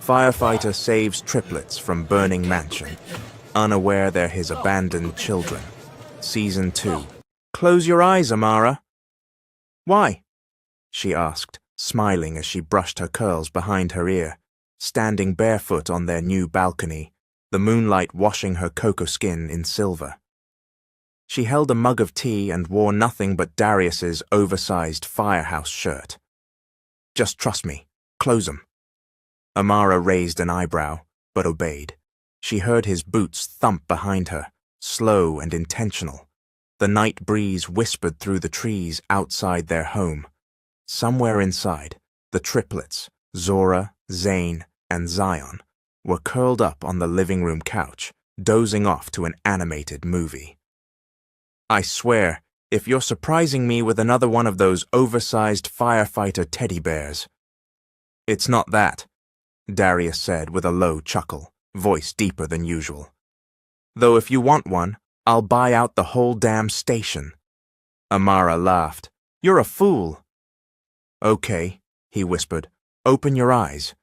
Firefighter saves triplets from burning mansion, unaware they're his abandoned children. Season 2. Close your eyes, Amara. Why? She asked, smiling as she brushed her curls behind her ear, standing barefoot on their new balcony, the moonlight washing her cocoa skin in silver. She held a mug of tea and wore nothing but Darius's oversized firehouse shirt. Just trust me. Close 'em. Amara raised an eyebrow, but obeyed. She heard his boots thump behind her, slow and intentional. The night breeze whispered through the trees outside their home. Somewhere inside, the triplets, Zora, Zane, and Zion, were curled up on the living room couch, dozing off to an animated movie. I swear, if you're surprising me with another one of those oversized firefighter teddy bears. It's not that, Darius said with a low chuckle, voice deeper than usual. Though if you want one, I'll buy out the whole damn station. Amara laughed. You're a fool. Okay, he whispered. Open your eyes.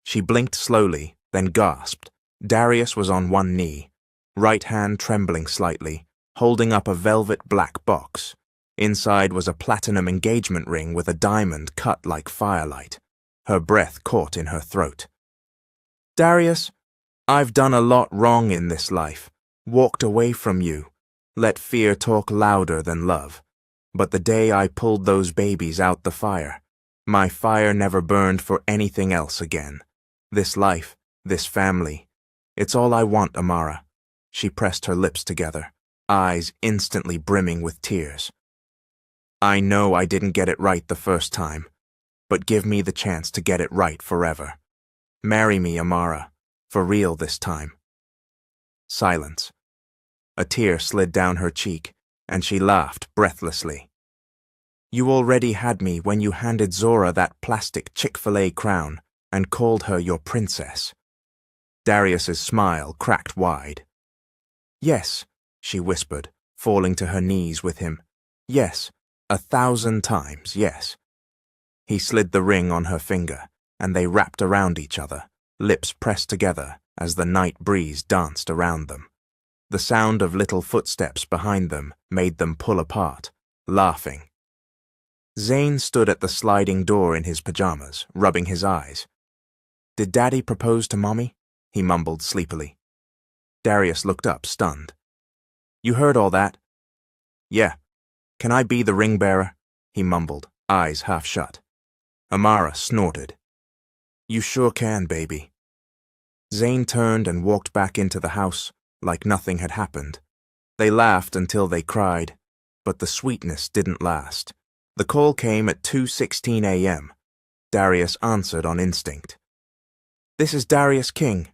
She blinked slowly, then gasped. Darius was on one knee, right hand trembling slightly, holding up a velvet black box. Inside was a platinum engagement ring with a diamond cut like firelight. Her breath caught in her throat. Darius, I've done a lot wrong in this life, walked away from you, let fear talk louder than love. But the day I pulled those babies out the fire, my fire never burned for anything else again. This life, this family, it's all I want, Amara. She pressed her lips together, eyes instantly brimming with tears. I know I didn't get it right the first time, but give me the chance to get it right forever. Marry me, Amara, for real this time. Silence. A tear slid down her cheek, and she laughed breathlessly. You already had me when you handed Zora that plastic Chick-fil-A crown and called her your princess. Darius's smile cracked wide. Yes, she whispered, falling to her knees with him. Yes, 1,000 times, yes. He slid the ring on her finger, and they wrapped around each other, lips pressed together as the night breeze danced around them. The sound of little footsteps behind them made them pull apart, laughing. Zane stood at the sliding door in his pajamas, rubbing his eyes. Did Daddy propose to Mommy? He mumbled sleepily. Darius looked up, stunned. You heard all that? Yeah. Can I be the ring bearer? He mumbled, eyes half shut. Amara snorted. You sure can, baby. Zane turned and walked back into the house, like nothing had happened. They laughed until they cried, but the sweetness didn't last. The call came at 2:16 a.m. Darius answered on instinct. This is Darius King.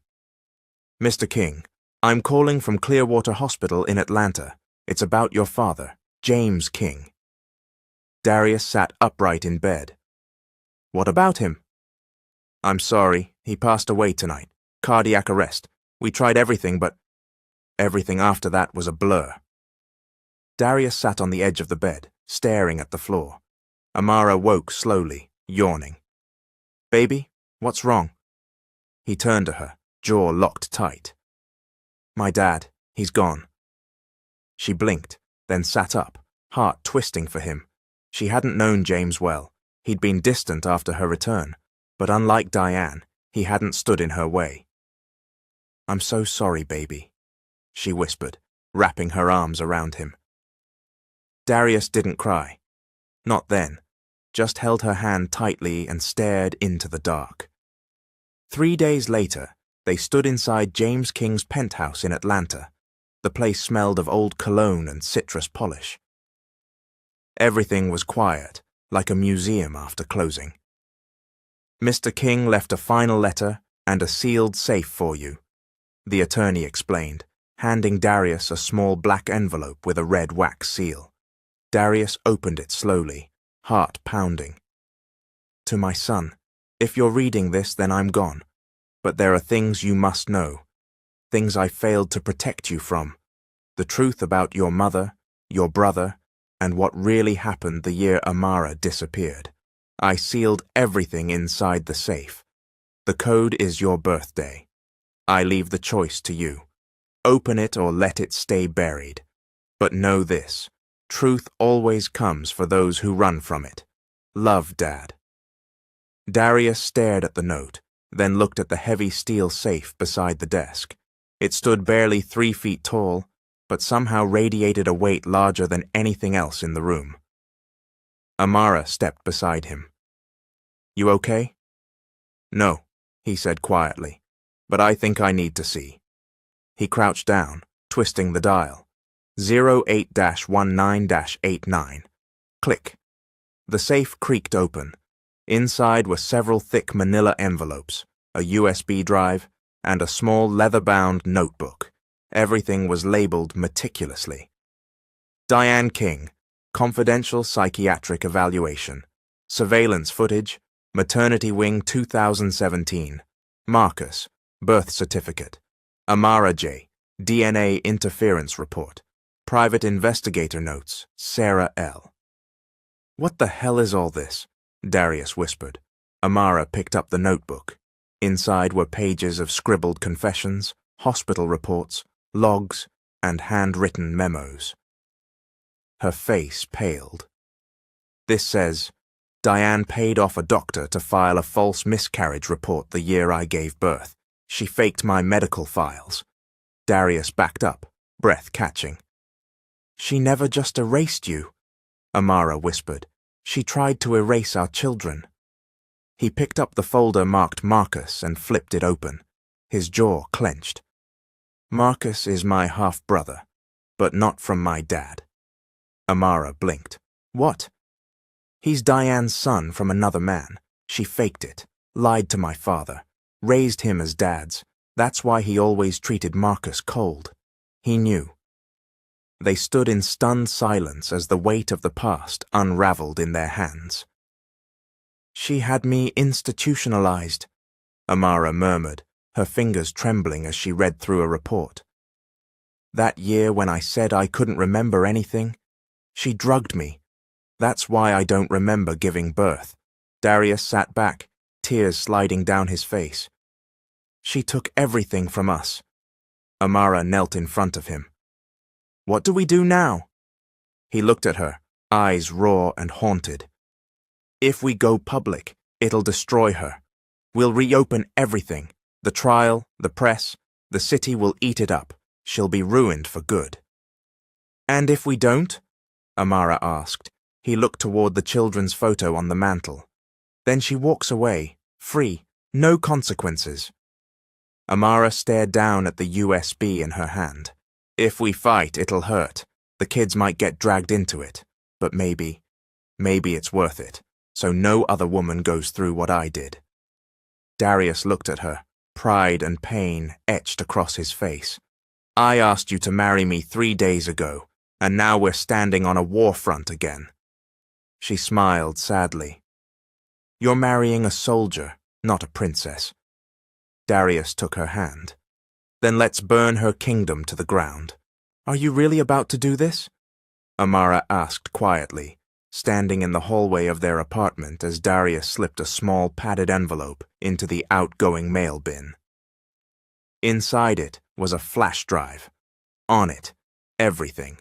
Mr. King, I'm calling from Clearwater Hospital in Atlanta. It's about your father, James King. Darius sat upright in bed. What about him? I'm sorry, he passed away tonight. Cardiac arrest. We tried everything, but everything after that was a blur. Darius sat on the edge of the bed, staring at the floor. Amara woke slowly, yawning. Baby, what's wrong? He turned to her, jaw locked tight. My dad, he's gone. She blinked, then sat up, heart twisting for him. She hadn't known James well. He'd been distant after her return, but unlike Diane, he hadn't stood in her way. I'm so sorry, baby, she whispered, wrapping her arms around him. Darius didn't cry. Not then, just held her hand tightly and stared into the dark. 3 days later, they stood inside James King's penthouse in Atlanta. The place smelled of old cologne and citrus polish. Everything was quiet, like a museum after closing. Mr. King left a final letter and a sealed safe for you, the attorney explained, handing Darius a small black envelope with a red wax seal. Darius opened it slowly, heart pounding. To my son, if you're reading this, then I'm gone. But there are things you must know, things I failed to protect you from. The truth about your mother, your brother, and what really happened the year Amara disappeared. I sealed everything inside the safe. The code is your birthday. I leave the choice to you. Open it or let it stay buried. But know this, truth always comes for those who run from it. Love, Dad. Darius stared at the note, then looked at the heavy steel safe beside the desk. It stood barely 3 feet tall, but somehow radiated a weight larger than anything else in the room. Amara stepped beside him. You okay? No, he said quietly, but I think I need to see. He crouched down, twisting the dial. 08-19-89. Click. The safe creaked open. Inside were several thick manila envelopes, a USB drive, and a small leather-bound notebook. Everything was labeled meticulously. Diane King, confidential psychiatric evaluation. Surveillance footage, maternity wing 2017. Marcus, birth certificate. Amara J, DNA interference report. Private investigator notes, Sarah L. What the hell is all this? Darius whispered. Amara picked up the notebook. Inside were pages of scribbled confessions, hospital reports, logs, and handwritten memos. Her face paled. This says, Diane paid off a doctor to file a false miscarriage report the year I gave birth. She faked my medical files. Darius backed up, breath catching. She never just erased you, Amara whispered. She tried to erase our children. He picked up the folder marked Marcus and flipped it open. His jaw clenched. Marcus is my half-brother, but not from my dad. Amara blinked. What? He's Diane's son from another man. She faked it, lied to my father, raised him as dad's. That's why he always treated Marcus cold. He knew. They stood in stunned silence as the weight of the past unraveled in their hands. She had me institutionalized, Amara murmured, her fingers trembling as she read through a report. That year when I said I couldn't remember anything, she drugged me. That's why I don't remember giving birth. Darius sat back, tears sliding down his face. She took everything from us. Amara knelt in front of him. What do we do now? He looked at her, eyes raw and haunted. If we go public, it'll destroy her. We'll reopen everything. The trial, the press, the city will eat it up. She'll be ruined for good. And if we don't? Amara asked. He looked toward the children's photo on the mantel. Then she walks away, free, no consequences. Amara stared down at the USB in her hand. If we fight, it'll hurt. The kids might get dragged into it. But maybe it's worth it, so no other woman goes through what I did. Darius looked at her, pride and pain etched across his face. I asked you to marry me 3 days ago, and now we're standing on a war front again. She smiled sadly. You're marrying a soldier, not a princess. Darius took her hand. Then let's burn her kingdom to the ground. Are you really about to do this? Amara asked quietly, standing in the hallway of their apartment as Darius slipped a small padded envelope into the outgoing mail bin. Inside it was a flash drive. On it, everything.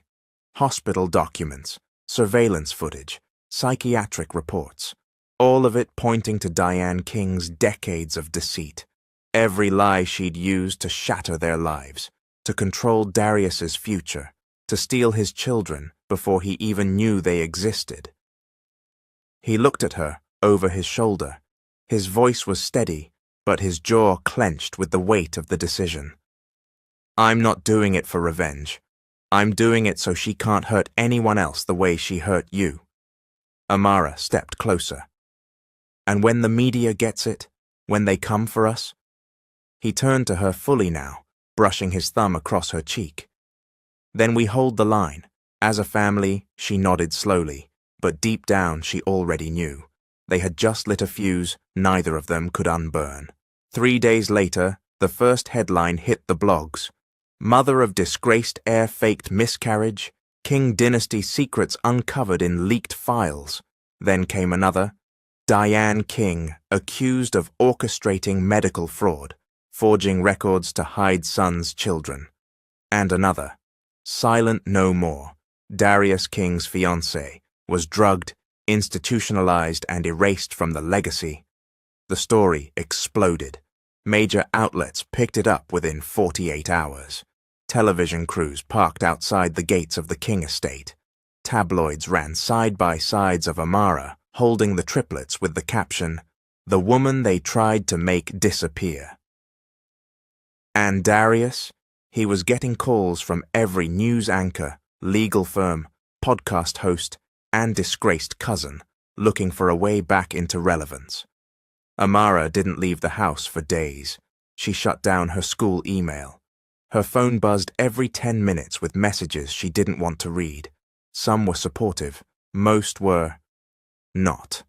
Hospital documents, surveillance footage, psychiatric reports, all of it pointing to Diane King's decades of deceit. Every lie she'd used to shatter their lives, to control Darius's future, to steal his children before he even knew they existed. He looked at her over his shoulder. His voice was steady, but his jaw clenched with the weight of the decision. I'm not doing it for revenge. I'm doing it so she can't hurt anyone else the way she hurt you. Amara stepped closer. And when the media gets it, when they come for us? He turned to her fully now, brushing his thumb across her cheek. Then we hold the line. As a family, she nodded slowly, but deep down she already knew. They had just lit a fuse neither of them could unburn. 3 days later, the first headline hit the blogs. Mother of disgraced heir faked miscarriage, King dynasty secrets uncovered in leaked files. Then came another. Diane King accused of orchestrating medical fraud, forging records to hide son's children. And another, Silent No More, Darius King's fiancée, was drugged, institutionalized, and erased from the legacy. The story exploded. Major outlets picked it up within 48 hours. Television crews parked outside the gates of the King estate. Tabloids ran side-by-sides of Amara, holding the triplets with the caption, "The woman they tried to make disappear." And Darius? He was getting calls from every news anchor, legal firm, podcast host, and disgraced cousin, looking for a way back into relevance. Amara didn't leave the house for days. She shut down her school email. Her phone buzzed every 10 minutes with messages she didn't want to read. Some were supportive, most were not.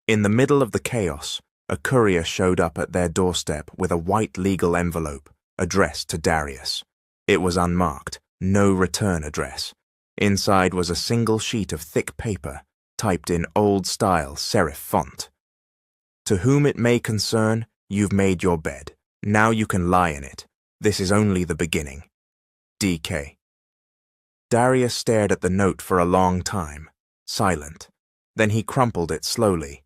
In the middle of the chaos, a courier showed up at their doorstep with a white legal envelope addressed to Darius. It was unmarked, no return address. Inside was a single sheet of thick paper, typed in old-style serif font. "To whom it may concern, you've made your bed. Now you can lie in it. This is only the beginning. DK." Darius stared at the note for a long time, silent. Then he crumpled it slowly.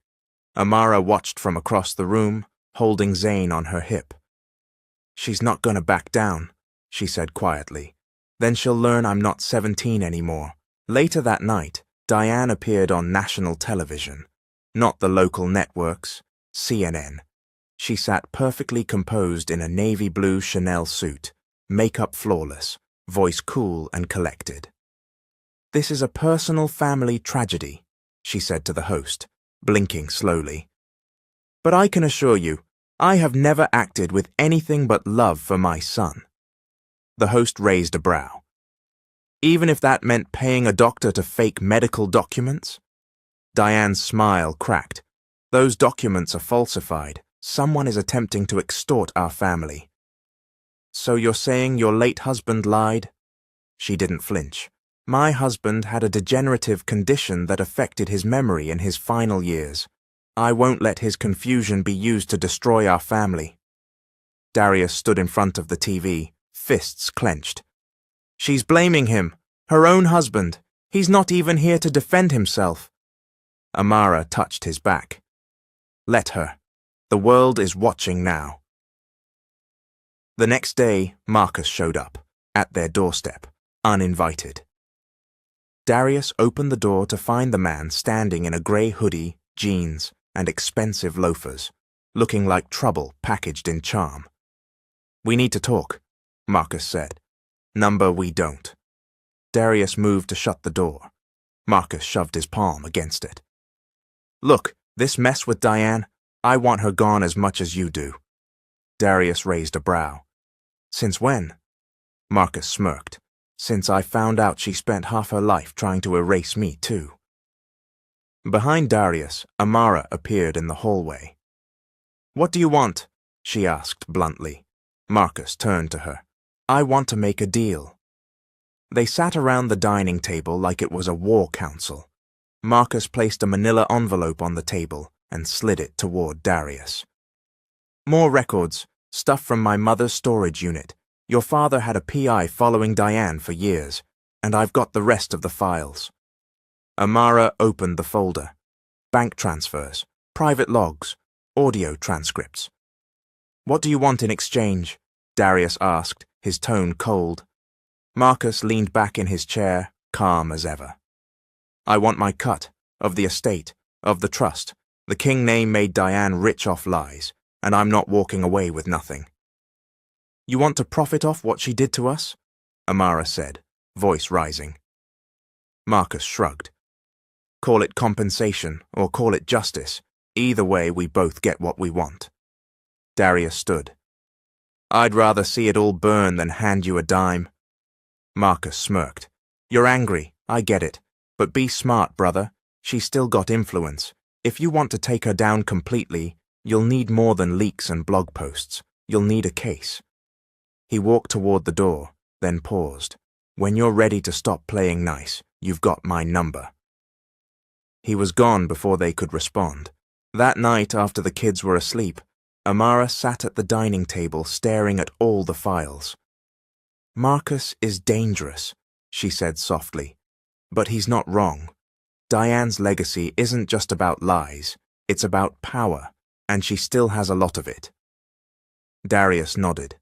Amara watched from across the room, holding Zane on her hip. "She's not gonna back down," she said quietly. "Then she'll learn I'm not 17 anymore." Later that night, Diane appeared on national television. Not the local networks, CNN. She sat perfectly composed in a navy blue Chanel suit, makeup flawless, voice cool and collected. "This is a personal family tragedy," she said to the host, blinking slowly. "But I can assure you, I have never acted with anything but love for my son." The host raised a brow. "Even if that meant paying a doctor to fake medical documents?" Diane's smile cracked. "Those documents are falsified. Someone is attempting to extort our family." "So you're saying your late husband lied?" She didn't flinch. "My husband had a degenerative condition that affected his memory in his final years. I won't let his confusion be used to destroy our family." Darius stood in front of the TV, fists clenched. "She's blaming him, her own husband. He's not even here to defend himself." Amara touched his back. "Let her. The world is watching now." The next day, Marcus showed up, at their doorstep, uninvited. Darius opened the door to find the man standing in a grey hoodie, jeans, and expensive loafers, looking like trouble packaged in charm. "We need to talk," Marcus said. "Number we don't." Darius moved to shut the door. Marcus shoved his palm against it. "Look, this mess with Diane, I want her gone as much as you do." Darius raised a brow. "Since when?" Marcus smirked. "Since I found out she spent half her life trying to erase me too." Behind Darius, Amara appeared in the hallway. "What do you want?" she asked bluntly. Marcus turned to her. "I want to make a deal." They sat around the dining table like it was a war council. Marcus placed a manila envelope on the table and slid it toward Darius. "More records, stuff from my mother's storage unit. Your father had a PI following Diane for years, and I've got the rest of the files." Amara opened the folder. Bank transfers, private logs, audio transcripts. "What do you want in exchange?" Darius asked, his tone cold. Marcus leaned back in his chair, calm as ever. "I want my cut, of the estate, of the trust. The King name made Diane rich off lies, and I'm not walking away with nothing." "You want to profit off what she did to us?" Amara said, voice rising. Marcus shrugged. "Call it compensation or call it justice. Either way, we both get what we want." Darius stood. "I'd rather see it all burn than hand you a dime." Marcus smirked. "You're angry, I get it. But be smart, brother. She's still got influence. If you want to take her down completely, you'll need more than leaks and blog posts. You'll need a case." He walked toward the door, then paused. "When you're ready to stop playing nice, you've got my number." He was gone before they could respond. That night, after the kids were asleep, Amara sat at the dining table staring at all the files. "Marcus is dangerous," she said softly. "But he's not wrong. Diane's legacy isn't just about lies, it's about power, and she still has a lot of it." Darius nodded.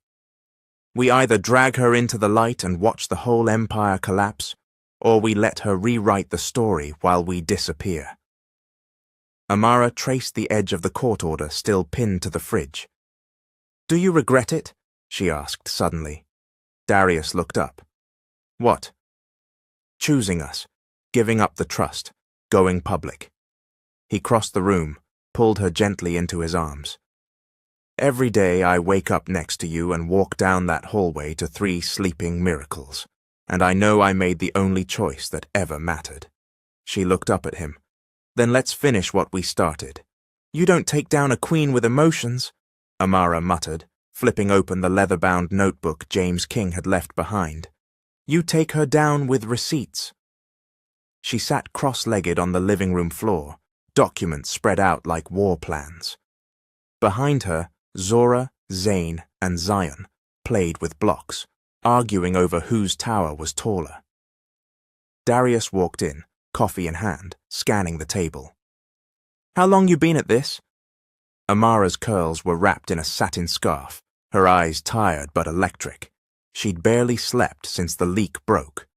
"We either drag her into the light and watch the whole empire collapse, or we let her rewrite the story while we disappear." Amara traced the edge of the court order still pinned to the fridge. "Do you regret it?" she asked suddenly. Darius looked up. "What?" "Choosing us, giving up the trust, going public." He crossed the room, pulled her gently into his arms. "Every day I wake up next to you and walk down that hallway to 3 sleeping miracles, and I know I made the only choice that ever mattered." She looked up at him. "Then let's finish what we started." "You don't take down a queen with emotions," Amara muttered, flipping open the leather-bound notebook James King had left behind. "You take her down with receipts." She sat cross-legged on the living room floor, documents spread out like war plans. Behind her, Zora, Zane, and Zion played with blocks, arguing over whose tower was taller. Darius walked in, coffee in hand, scanning the table. "How long you been at this?" Amara's curls were wrapped in a satin scarf, her eyes tired but electric. She'd barely slept since the leak broke.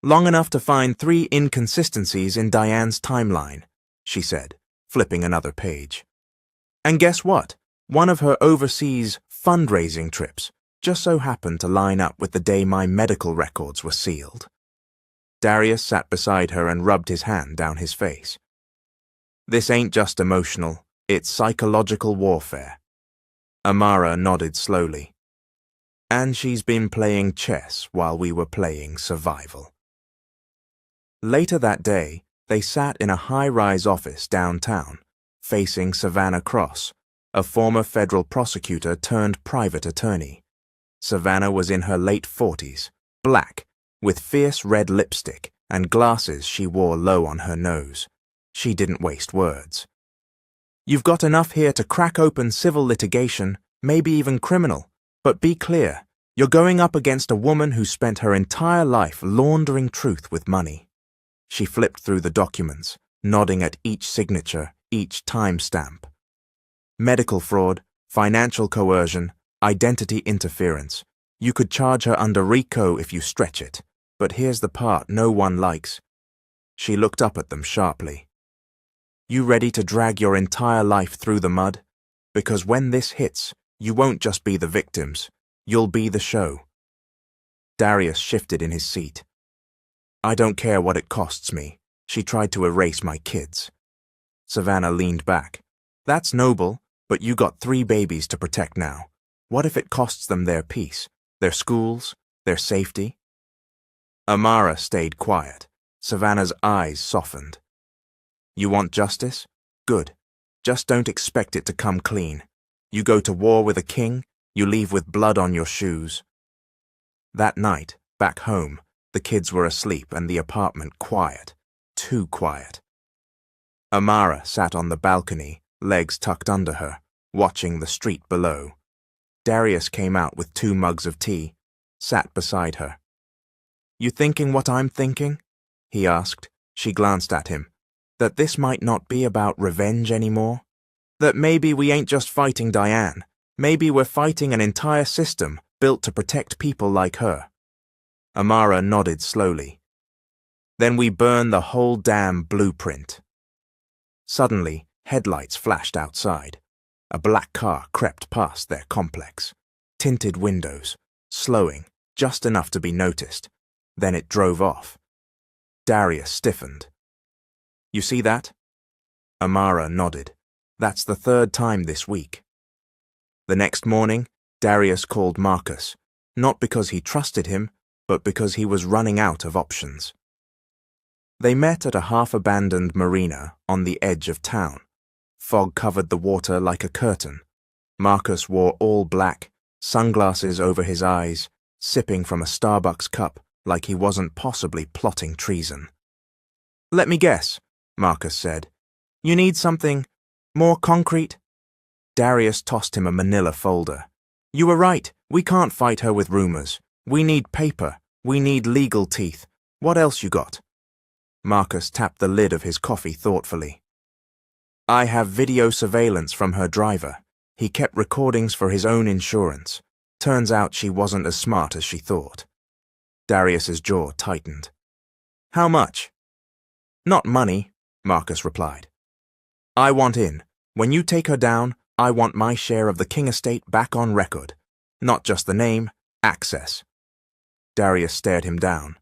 "Long enough to find 3 inconsistencies in Diane's timeline," she said, flipping another page. "And guess what? One of her overseas fundraising trips just so happened to line up with the day my medical records were sealed." Darius sat beside her and rubbed his hand down his face. "This ain't just emotional, it's psychological warfare." Amara nodded slowly. "And she's been playing chess while we were playing survival." Later that day, they sat in a high-rise office downtown, facing Savannah Cross, a former federal prosecutor turned private attorney. Savannah was in her late 40s, black, with fierce red lipstick and glasses she wore low on her nose. She didn't waste words. "You've got enough here to crack open civil litigation, maybe even criminal, but be clear, you're going up against a woman who spent her entire life laundering truth with money." She flipped through the documents, nodding at each signature, each timestamp. "Medical fraud, financial coercion, identity interference. You could charge her under RICO if you stretch it, but here's the part no one likes." She looked up at them sharply. "You ready to drag your entire life through the mud? Because when this hits, you won't just be the victims, you'll be the show." Darius shifted in his seat. "I don't care what it costs me. She tried to erase my kids." Savannah leaned back. "That's noble, but you got 3 babies to protect now. What if it costs them their peace, their schools, their safety?" Amara stayed quiet. Savannah's eyes softened. "You want justice? Good. Just don't expect it to come clean. You go to war with a king, you leave with blood on your shoes." That night, back home, the kids were asleep and the apartment quiet. Too quiet. Amara sat on the balcony, legs tucked under her, watching the street below. Darius came out with 2 mugs of tea, sat beside her. "You thinking what I'm thinking?" he asked. She glanced at him. "That this might not be about revenge anymore? That maybe we ain't just fighting Diane. Maybe we're fighting an entire system built to protect people like her." Amara nodded slowly. "Then we burn the whole damn blueprint." Suddenly, headlights flashed outside. A black car crept past their complex. Tinted windows, slowing, just enough to be noticed. Then it drove off. Darius stiffened. "You see that?" Amara nodded. "That's the 3rd time this week." The next morning, Darius called Marcus, not because he trusted him, but because he was running out of options. They met at a half-abandoned marina on the edge of town. Fog covered the water like a curtain. Marcus wore all black, sunglasses over his eyes, sipping from a Starbucks cup like he wasn't possibly plotting treason. "Let me guess, Marcus said. You need something more concrete? Darius tossed him a manila folder. You were right. We can't fight her with rumors. We need paper. We need legal teeth. What else you got? Marcus tapped the lid of his coffee thoughtfully. I have video surveillance from her driver. He kept recordings for his own insurance. Turns out she wasn't as smart as she thought. Darius's jaw tightened. How much? Not money, Marcus replied. I want in. When you take her down, I want my share of the King estate back on record. Not just the name, access. Darius stared him down.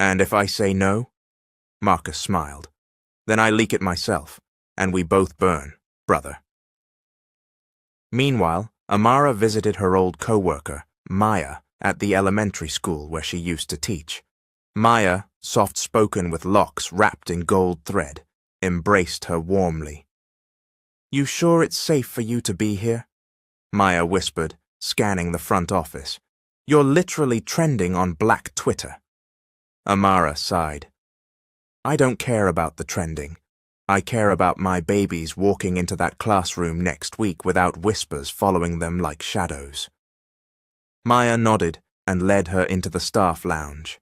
And if I say no? Marcus smiled. Then I leak it myself, and we both burn, brother. Meanwhile, Amara visited her old co-worker, Maya, at the elementary school where she used to teach. Maya, soft-spoken with locks wrapped in gold thread, embraced her warmly. You sure it's safe for you to be here? Maya whispered, scanning the front office. You're literally trending on Black Twitter. Amara sighed. I don't care about the trending. I care about my babies walking into that classroom next week without whispers following them like shadows. Maya nodded and led her into the staff lounge.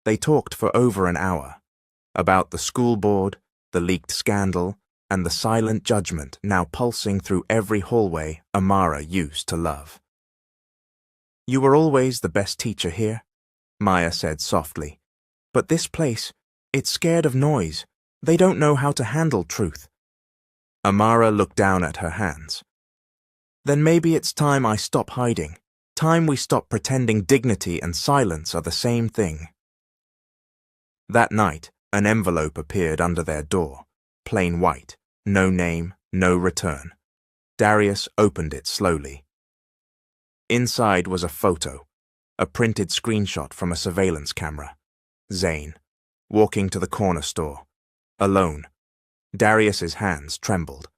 They talked for over an hour, about the school board, the leaked scandal, and the silent judgment now pulsing through every hallway Amara used to love. You were always the best teacher here, Maya said softly. But this place, it's scared of noise. They don't know how to handle truth. Amara looked down at her hands. Then maybe it's time I stop hiding. Time we stop pretending dignity and silence are the same thing. That night, an envelope appeared under their door, plain white, no name, no return. Darius opened it slowly. Inside was a photo, a printed screenshot from a surveillance camera. Zane, walking to the corner store, alone. Darius's hands trembled.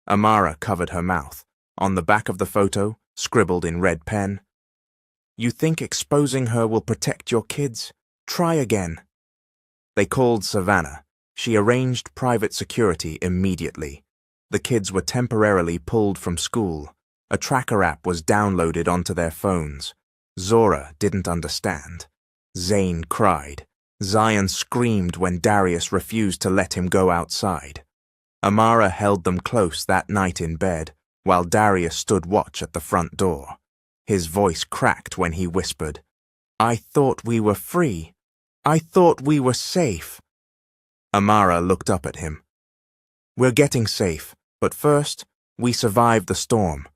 Amara covered her mouth. On the back of the photo, scribbled in red pen, You think exposing her will protect your kids? Try again. They called Savannah. She arranged private security immediately. The kids were temporarily pulled from school. A tracker app was downloaded onto their phones. Zora didn't understand. Zane cried. Zion screamed when Darius refused to let him go outside. Amara held them close that night in bed, while Darius stood watch at the front door. His voice cracked when he whispered, I thought we were free. I thought we were safe. Amara looked up at him. We're getting safe, but first, we survived the storm.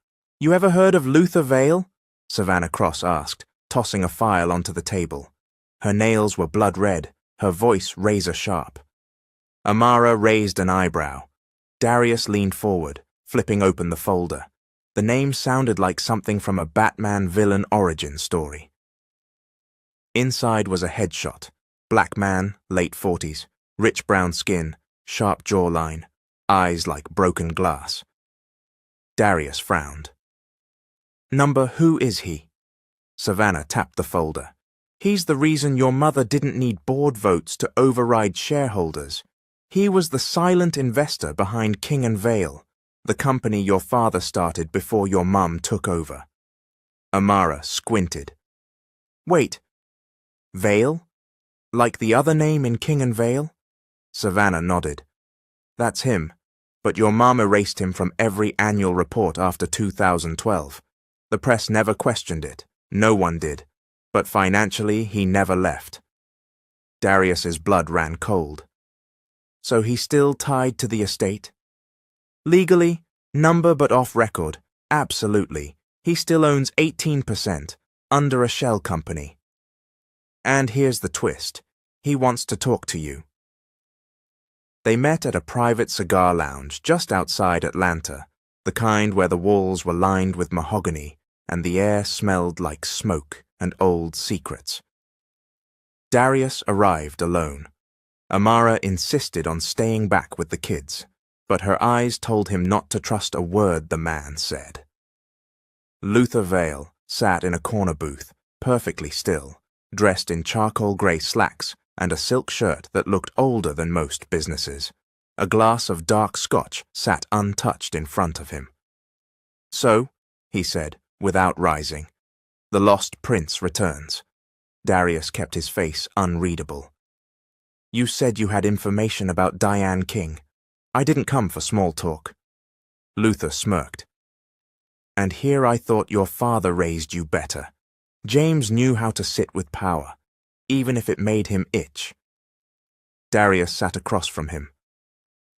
You ever heard of Luther Vale? Savannah Cross asked, tossing a file onto the table. Her nails were blood red, her voice razor-sharp. Amara raised an eyebrow. Darius leaned forward, flipping open the folder. The name sounded like something from a Batman villain origin story. Inside was a headshot. Black man, late 40s, rich brown skin, sharp jawline, eyes like broken glass. Darius frowned. Number, who is he? Savannah tapped the folder. He's the reason your mother didn't need board votes to override shareholders. He was the silent investor behind King and Vale, the company your father started before your mum took over. Amara squinted. Wait, Vale? Like the other name in King and Vale? Savannah nodded. That's him, but your mum erased him from every annual report after 2012. The press never questioned it. No one did. But financially, he never left. Darius's blood ran cold. So he's still tied to the estate? Legally, number but off record, absolutely. He still owns 18%, under a shell company. And here's the twist. He wants to talk to you. They met at a private cigar lounge just outside Atlanta, the kind where the walls were lined with mahogany and the air smelled like smoke and old secrets. Darius arrived alone. Amara insisted on staying back with the kids, but her eyes told him not to trust a word the man said. Luther Vale sat in a corner booth, perfectly still, dressed in charcoal grey slacks and a silk shirt that looked older than most businesses. A glass of dark scotch sat untouched in front of him. "So," he said, without rising, "the lost prince returns." Darius kept his face unreadable. "You said you had information about Diane King. I didn't come for small talk." Luther smirked. "And here I thought your father raised you better. James knew how to sit with power, even if it made him itch." Darius sat across from him.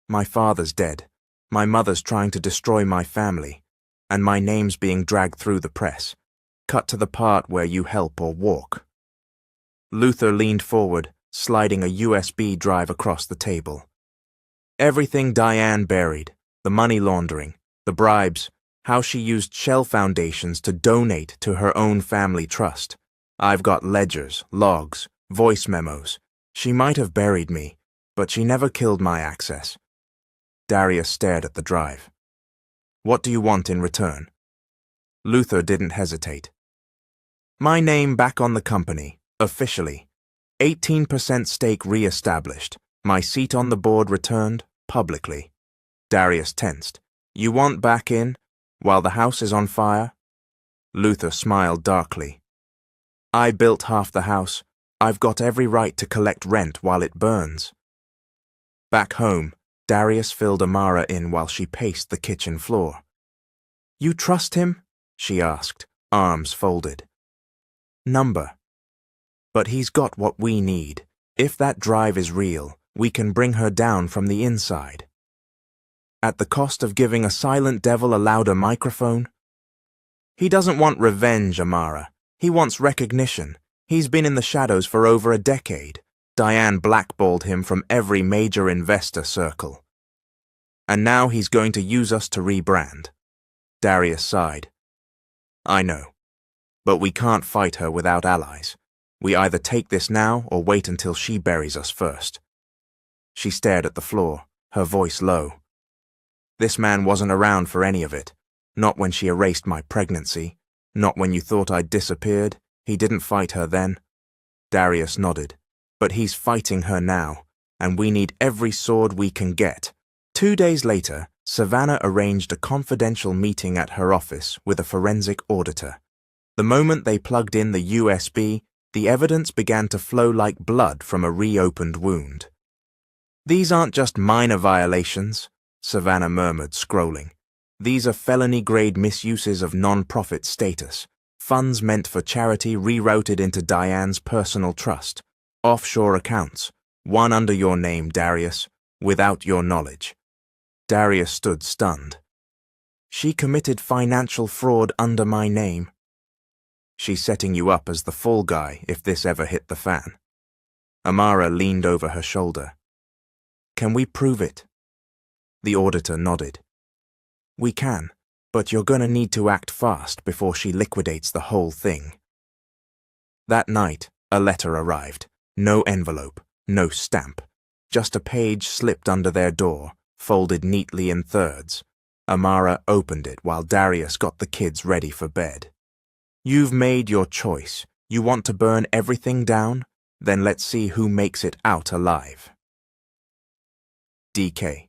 "My father's dead. My mother's trying to destroy my family, and my name's being dragged through the press. Cut to the part where you help or walk." Luther leaned forward, sliding a USB drive across the table. "Everything Diane buried, the money laundering, the bribes, how she used shell foundations to donate to her own family trust. I've got ledgers, logs, voice memos. She might have buried me, but she never killed my access." Darius stared at the drive. "What do you want in return?" Luther didn't hesitate. "My name back on the company, officially. 18% stake re-established. My seat on the board returned, publicly." Darius tensed. "You want back in, while the house is on fire?" Luther smiled darkly. "I built half the house. I've got every right to collect rent while it burns." Back home, Darius filled Amara in while she paced the kitchen floor. "You trust him?" she asked, arms folded. "Number. But he's got what we need. If that drive is real, we can bring her down from the inside." "At the cost of giving a silent devil a louder microphone?" "He doesn't want revenge, Amara. He wants recognition. He's been in the shadows for over a decade. Diane blackballed him from every major investor circle. And now he's going to use us to rebrand." Darius sighed. "I know. But we can't fight her without allies. We either take this now or wait until she buries us first." She stared at the floor, her voice low. "This man wasn't around for any of it. Not when she erased my pregnancy. Not when you thought I'd disappeared. He didn't fight her then." Darius nodded. "But he's fighting her now, and we need every sword we can get." 2 days later, Savannah arranged a confidential meeting at her office with a forensic auditor. The moment they plugged in the USB, the evidence began to flow like blood from a reopened wound. "These aren't just minor violations," Savannah murmured, scrolling. "These are felony-grade misuses of non-profit status. Funds meant for charity rerouted into Diane's personal trust. Offshore accounts. One under your name, Darius, without your knowledge." Darius stood stunned. "She committed financial fraud under my name." "She's setting you up as the fall guy if this ever hit the fan." Amara leaned over her shoulder. "Can we prove it?" The auditor nodded. "We can, but you're gonna need to act fast before she liquidates the whole thing." That night, a letter arrived. No envelope, no stamp. Just a page slipped under their door, folded neatly in thirds. Amara opened it while Darius got the kids ready for bed. "You've made your choice. You want to burn everything down? Then let's see who makes it out alive." DK.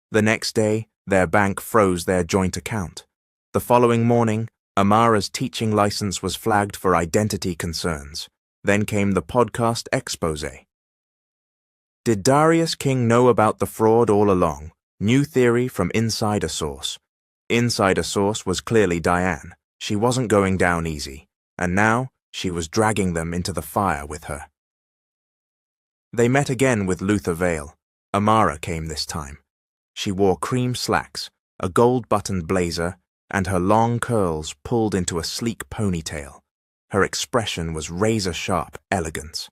The next day, their bank froze their joint account. The following morning, Amara's teaching license was flagged for identity concerns. Then came the podcast expose. Did Darius King know about the fraud all along? New theory from insider source. Insider source was clearly Diane. She wasn't going down easy, and now she was dragging them into the fire with her. They met again with Luther Vale. Amara came this time. She wore cream slacks, a gold-buttoned blazer, and her long curls pulled into a sleek ponytail. Her expression was razor-sharp elegance.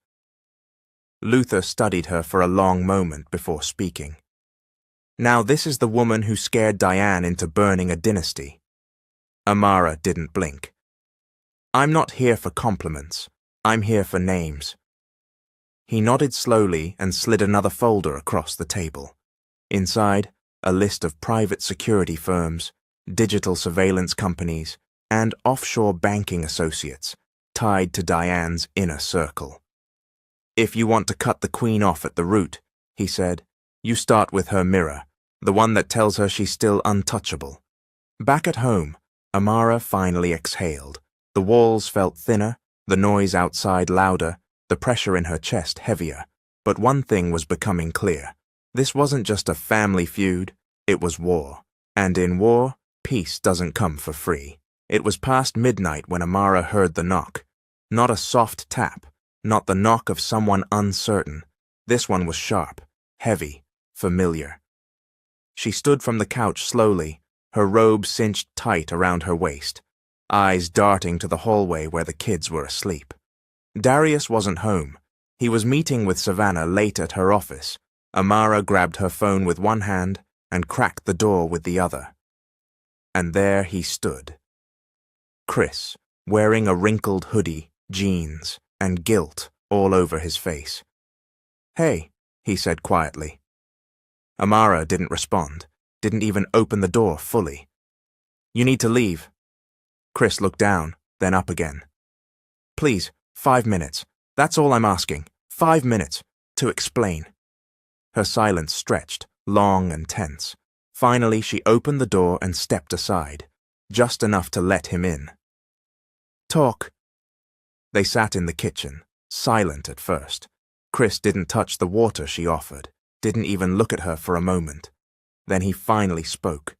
Luther studied her for a long moment before speaking. "Now this is the woman who scared Diane into burning a dynasty." Amara didn't blink. "I'm not here for compliments. I'm here for names." He nodded slowly and slid another folder across the table. Inside, a list of private security firms, digital surveillance companies, and offshore banking associates tied to Diane's inner circle. If you want to cut the queen off at the root, he said, you start with her mirror, the one that tells her she's still untouchable. Back at home, Amara finally exhaled. The walls felt thinner, the noise outside louder, the pressure in her chest heavier. But one thing was becoming clear. This wasn't just a family feud, it was war. And in war, peace doesn't come for free. It was past midnight when Amara heard the knock. Not a soft tap, not the knock of someone uncertain. This one was sharp, heavy, familiar. She stood from the couch slowly, her robe cinched tight around her waist, eyes darting to the hallway where the kids were asleep. Darius wasn't home. He was meeting with Savannah late at her office. Amara grabbed her phone with one hand and cracked the door with the other. And there he stood. Chris, wearing a wrinkled hoodie, jeans, and guilt all over his face. "Hey," he said quietly. Amara didn't respond, didn't even open the door fully. "You need to leave." Chris looked down, then up again. "Please, 5 minutes. That's all I'm asking. 5 minutes. To explain." Her silence stretched, long and tense. Finally, she opened the door and stepped aside, just enough to let him in. "Talk." They sat in the kitchen, silent at first. Chris didn't touch the water she offered, didn't even look at her for a moment. Then he finally spoke.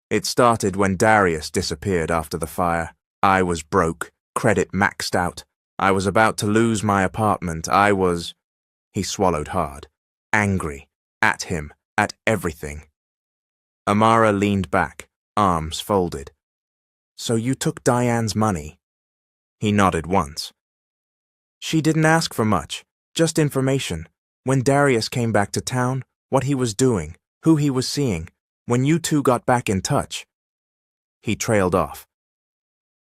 "It started when Darius disappeared after the fire. I was broke, credit maxed out. I was about to lose my apartment. He swallowed hard, angry, at him, at everything. Amara leaned back, arms folded. "So you took Diane's money?" He nodded once. "She didn't ask for much, just information. When Darius came back to town, what he was doing, who he was seeing, when you two got back in touch." He trailed off.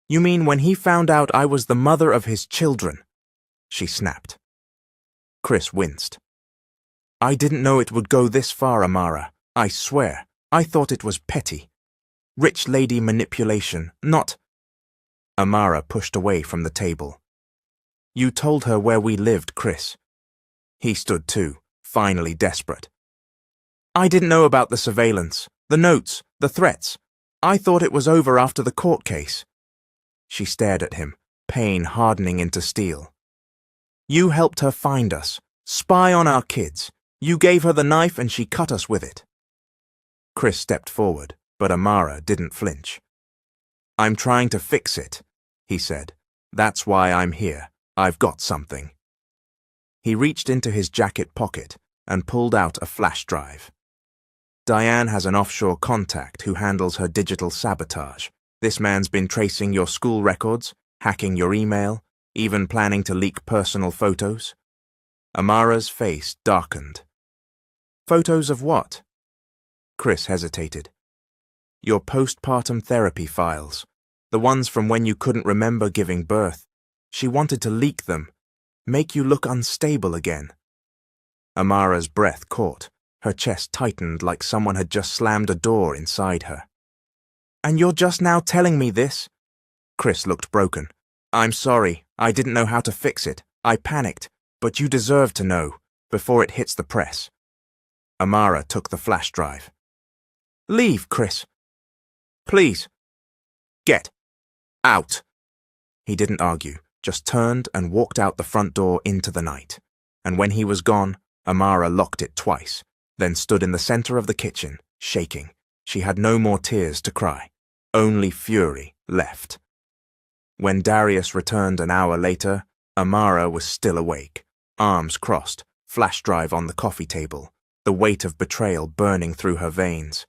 "You mean when he found out I was the mother of his children?" She snapped. Chris winced. "I didn't know it would go this far, Amara. I swear. I thought it was petty. Rich lady manipulation, not—" Amara pushed away from the table. "You told her where we lived, Chris." He stood too, finally desperate. "I didn't know about the surveillance, the notes, the threats. I thought it was over after the court case." She stared at him, pain hardening into steel. "You helped her find us, spy on our kids. You gave her the knife and she cut us with it." Chris stepped forward, but Amara didn't flinch. "I'm trying to fix it," he said. "That's why I'm here. I've got something." He reached into his jacket pocket and pulled out a flash drive. "Diane has an offshore contact who handles her digital sabotage. This man's been tracing your school records, hacking your email, even planning to leak personal photos." Amara's face darkened. "Photos of what?" Chris hesitated. "Your postpartum therapy files, the ones from when you couldn't remember giving birth. She wanted to leak them, make you look unstable again." Amara's breath caught. Her chest tightened like someone had just slammed a door inside her. "And you're just now telling me this?" Chris looked broken. "I'm sorry. I didn't know how to fix it. I panicked. But you deserve to know, before it hits the press." Amara took the flash drive. "Leave, Chris. Please. Get out." He didn't argue, just turned and walked out the front door into the night. And when he was gone, Amara locked it twice, then stood in the center of the kitchen, shaking. She had no more tears to cry, only fury left. When Darius returned an hour later, Amara was still awake, arms crossed, flash drive on the coffee table, the weight of betrayal burning through her veins.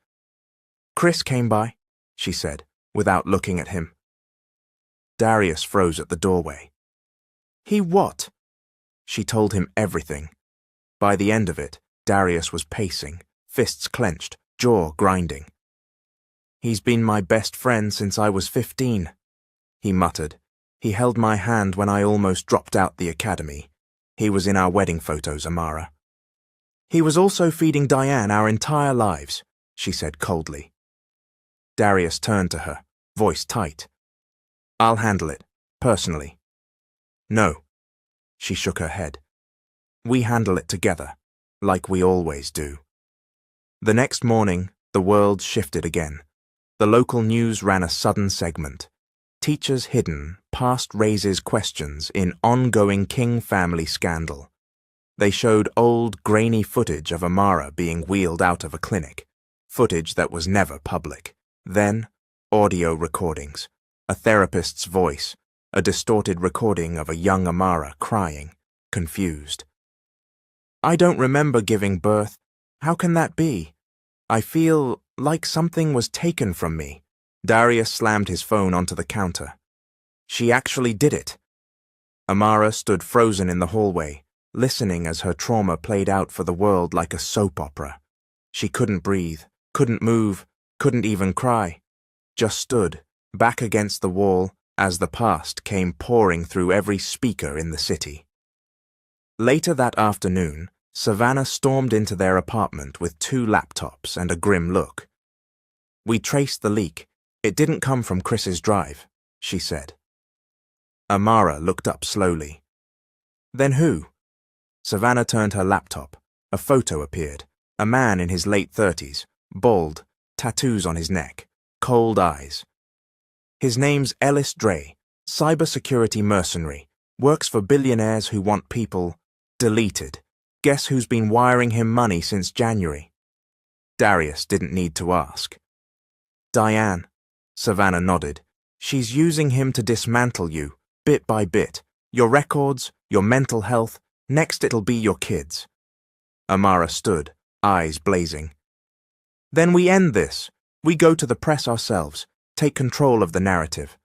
"Chris came by," she said, without looking at him. Darius froze at the doorway. "He what?" She told him everything. By the end of it, Darius was pacing, fists clenched, jaw grinding. "He's been my best friend since I was 15, he muttered. "He held my hand when I almost dropped out the academy. He was in our wedding photos, Amara." "He was also feeding Diane our entire lives," she said coldly. Darius turned to her, voice tight. "I'll handle it, personally." "No." She shook her head. We handle it together, like we always do. The next morning, the world shifted again. The local news ran a sudden segment. Teachers hidden past raises questions in ongoing King family scandal. They showed old, grainy footage of Amara being wheeled out of a clinic, footage that was never public. Then, audio recordings, a therapist's voice, a distorted recording of a young Amara crying, confused. I don't remember giving birth. How can that be? I feel like something was taken from me. Darius slammed his phone onto the counter. She actually did it. Amara stood frozen in the hallway, listening as her trauma played out for the world like a soap opera. She couldn't breathe, couldn't move, couldn't even cry. Just stood, back against the wall, as the past came pouring through every speaker in the city. Later that afternoon, Savannah stormed into their apartment with 2 laptops and a grim look. We traced the leak. It didn't come from Chris's drive, she said. Amara looked up slowly. Then who? Savannah turned her laptop. A photo appeared. A man in his late 30s, bald, tattoos on his neck, cold eyes. His name's Ellis Dre, cybersecurity mercenary, works for billionaires who want people deleted. Guess who's been wiring him money since January? Darius didn't need to ask. Diane. Savannah nodded. She's using him to dismantle you, bit by bit. Your records, your mental health, next it'll be your kids. Amara stood, eyes blazing. Then we end this. We go to the press ourselves, take control of the narrative.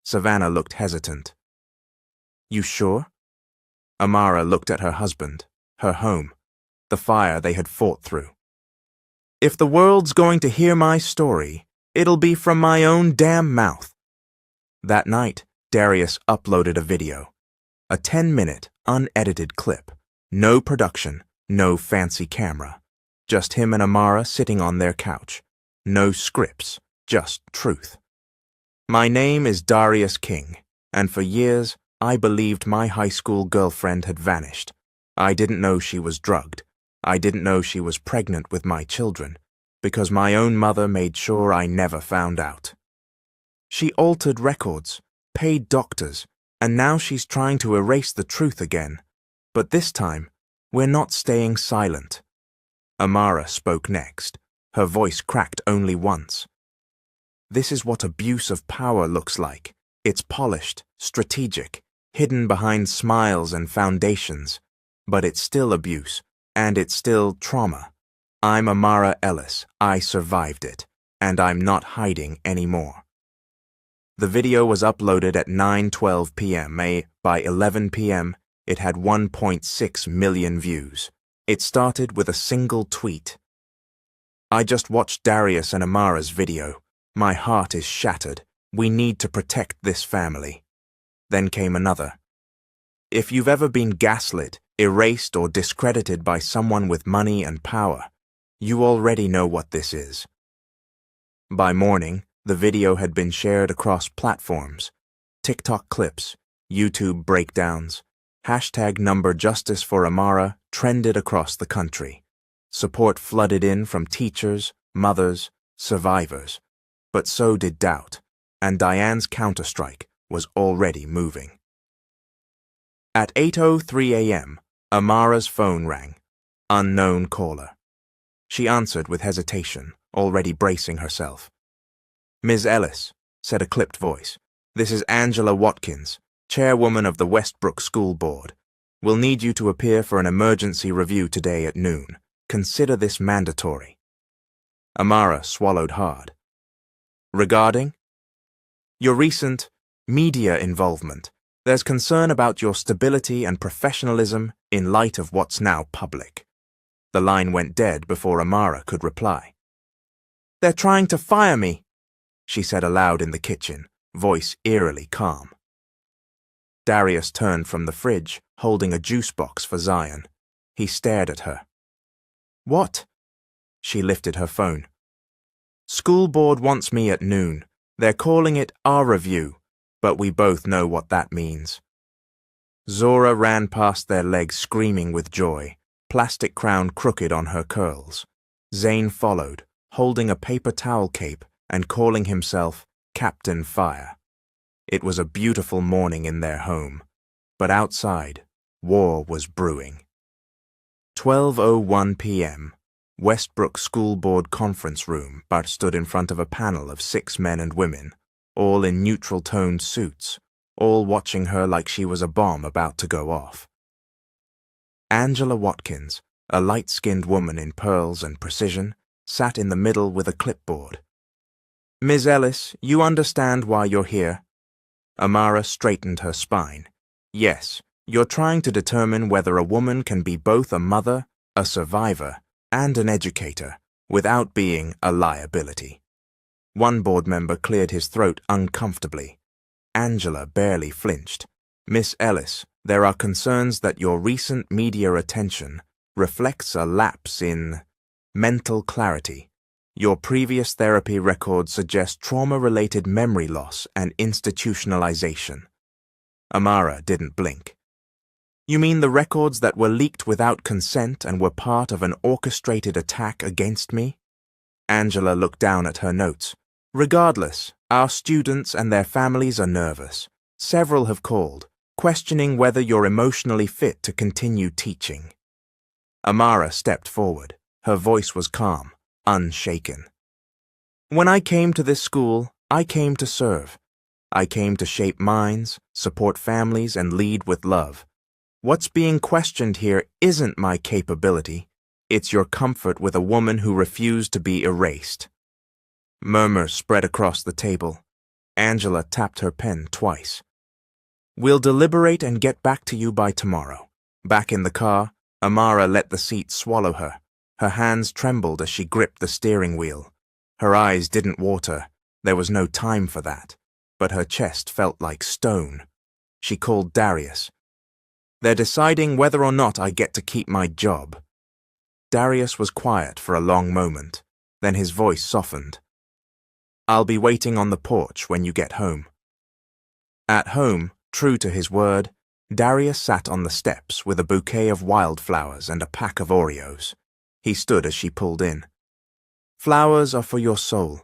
Savannah looked hesitant. You sure? Amara looked at her husband, her home, the fire they had fought through. If the world's going to hear my story, it'll be from my own damn mouth. That night, Darius uploaded a video. A 10-minute, unedited clip. No production, no fancy camera. Just him and Amara sitting on their couch. No scripts, just truth. My name is Darius King, and for years I believed my high school girlfriend had vanished. I didn't know she was drugged. I didn't know she was pregnant with my children, because my own mother made sure I never found out. She altered records, paid doctors, and now she's trying to erase the truth again. But this time, we're not staying silent. Amara spoke next. Her voice cracked only once. This is what abuse of power looks like. It's polished, strategic, hidden behind smiles and foundations. But it's still abuse, and it's still trauma. I'm Amara Ellis. I survived it, and I'm not hiding anymore. The video was uploaded at 9:12 p.m. By 11 p.m., it had 1.6 million views. It started with a single tweet. I just watched Darius and Amara's video. My heart is shattered. We need to protect this family. Then came another. If you've ever been gaslit, erased, or discredited by someone with money and power, you already know what this is. By morning, the video had been shared across platforms. TikTok clips, YouTube breakdowns, #Justice for Amara trended across the country. Support flooded in from teachers, mothers, survivors. But so did doubt, and Diane's counterstrike was already moving. At 8:03 a.m., Amara's phone rang. Unknown caller. She answered with hesitation, already bracing herself. Ms. Ellis, said a clipped voice, this is Angela Watkins, chairwoman of the Westbrook School Board. We'll need you to appear for an emergency review today at noon. Consider this mandatory. Amara swallowed hard. Regarding? Your recent media involvement. There's concern about your stability and professionalism in light of what's now public. The line went dead before Amara could reply. They're trying to fire me, she said aloud in the kitchen, voice eerily calm. Darius turned from the fridge, holding a juice box for Zion. He stared at her. What? She lifted her phone. School board wants me at noon. They're calling it our review, but we both know what that means. Zora ran past their legs screaming with joy, plastic crown crooked on her curls. Zane followed, holding a paper towel cape and calling himself Captain Fire. It was a beautiful morning in their home, but outside, war was brewing. 12:01 p.m. Westbrook School Board conference room. Bart stood in front of a panel of 6 men and women, all in neutral-toned suits, all watching her like she was a bomb about to go off. Angela Watkins, a light-skinned woman in pearls and precision, sat in the middle with a clipboard. "Ms. Ellis, you understand why you're here?" Amara straightened her spine. "Yes, you're trying to determine whether a woman can be both a mother, a survivor, and an educator, without being a liability." One board member cleared his throat uncomfortably. Angela barely flinched. "Miss Ellis, there are concerns that your recent media attention reflects a lapse in mental clarity. Your previous therapy records suggest trauma-related memory loss and institutionalization." Amara didn't blink. "You mean the records that were leaked without consent and were part of an orchestrated attack against me?" Angela looked down at her notes. "Regardless, our students and their families are nervous. Several have called, questioning whether you're emotionally fit to continue teaching." Amara stepped forward. Her voice was calm, unshaken. "When I came to this school, I came to serve. I came to shape minds, support families, and lead with love. What's being questioned here isn't my capability. It's your comfort with a woman who refused to be erased." Murmurs spread across the table. Angela tapped her pen twice. "We'll deliberate and get back to you by tomorrow." Back in the car, Amara let the seat swallow her. Her hands trembled as she gripped the steering wheel. Her eyes didn't water. There was no time for that. But her chest felt like stone. She called Darius. "They're deciding whether or not I get to keep my job." Darius was quiet for a long moment. Then his voice softened. "I'll be waiting on the porch when you get home." At home, true to his word, Darius sat on the steps with a bouquet of wildflowers and a pack of Oreos. He stood as she pulled in. "Flowers are for your soul.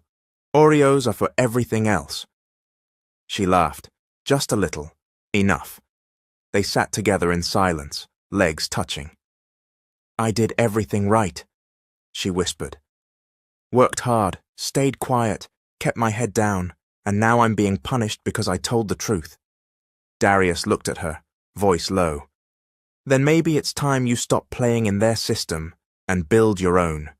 Oreos are for everything else." She laughed, just a little, enough. They sat together in silence, legs touching. "I did everything right," she whispered. "Worked hard, stayed quiet, kept my head down, and now I'm being punished because I told the truth." Darius looked at her, voice low. "Then maybe it's time you stop playing in their system and build your own."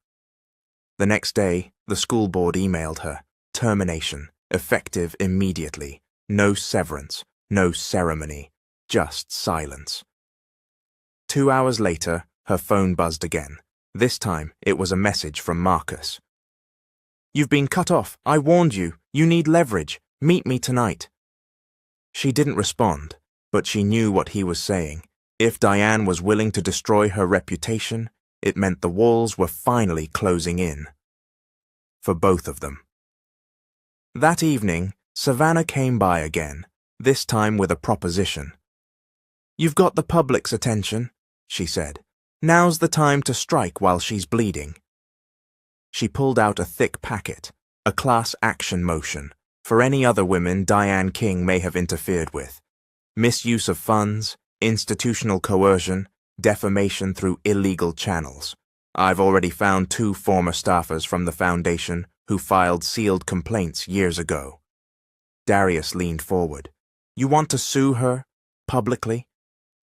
The next day, the school board emailed her. Termination, effective immediately. No severance, no ceremony, just silence. 2 hours later, her phone buzzed again. This time, it was a message from Marcus. "You've been cut off. I warned you. You need leverage. Meet me tonight." She didn't respond, but she knew what he was saying. If Diane was willing to destroy her reputation, it meant the walls were finally closing in. For both of them. That evening, Savannah came by again, this time with a proposition. "You've got the public's attention," she said. "Now's the time to strike while she's bleeding." She pulled out a thick packet, a class action motion, for any other women Diane King may have interfered with. Misuse of funds, institutional coercion, defamation through illegal channels. I've already found 2 former staffers from the foundation who filed sealed complaints years ago. Darius leaned forward. "You want to sue her? Publicly?"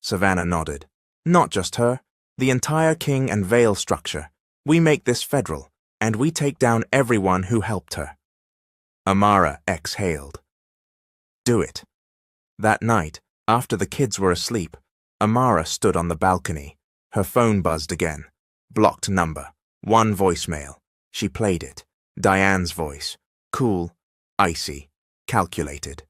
Savannah nodded. "Not just her. The entire King and Vale structure. We make this federal, and we take down everyone who helped her." Amara exhaled. "Do it." That night, after the kids were asleep, Amara stood on the balcony. Her phone buzzed again. Blocked number. 1 voicemail. She played it. Diane's voice. Cool, icy, calculated.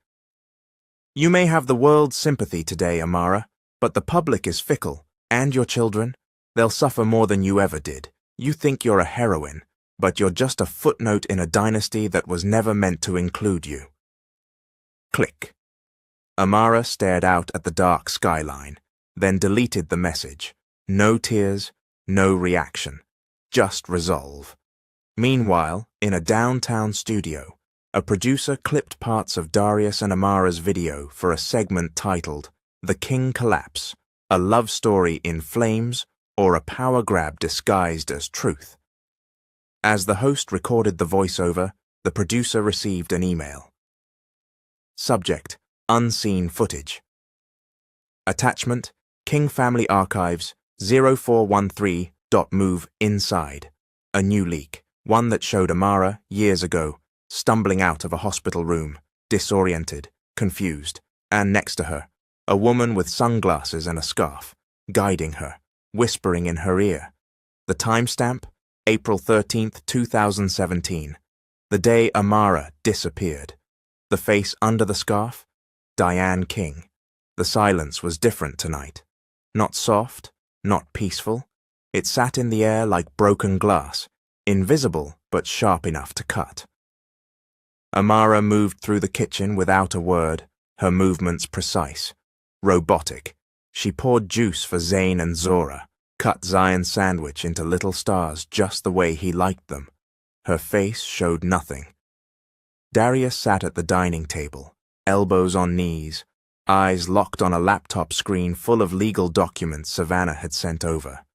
"You may have the world's sympathy today, Amara, but the public is fickle, and your children. They'll suffer more than you ever did. You think you're a heroine, but you're just a footnote in a dynasty that was never meant to include you." Click. Amara stared out at the dark skyline, then deleted the message. No tears, no reaction, just resolve. Meanwhile, in a downtown studio, a producer clipped parts of Darius and Amara's video for a segment titled The King Collapse, a love story in flames or a power grab disguised as truth. As the host recorded the voiceover, the producer received an email. Subject: Unseen footage. Attachment: King Family Archives 0413.move inside. A new leak, one that showed Amara, years ago, stumbling out of a hospital room, disoriented, confused, and next to her, a woman with sunglasses and a scarf, guiding her, whispering in her ear. The timestamp: April 13th, 2017, the day Amara disappeared. The face under the scarf: Diane King. The silence was different tonight. Not soft, not peaceful. It sat in the air like broken glass, invisible but sharp enough to cut. Amara moved through the kitchen without a word, her movements precise, robotic. She poured juice for Zane and Zora, cut Zion's sandwich into little stars just the way he liked them. Her face showed nothing. Darius sat at the dining table, elbows on knees, eyes locked on a laptop screen full of legal documents Savannah had sent over.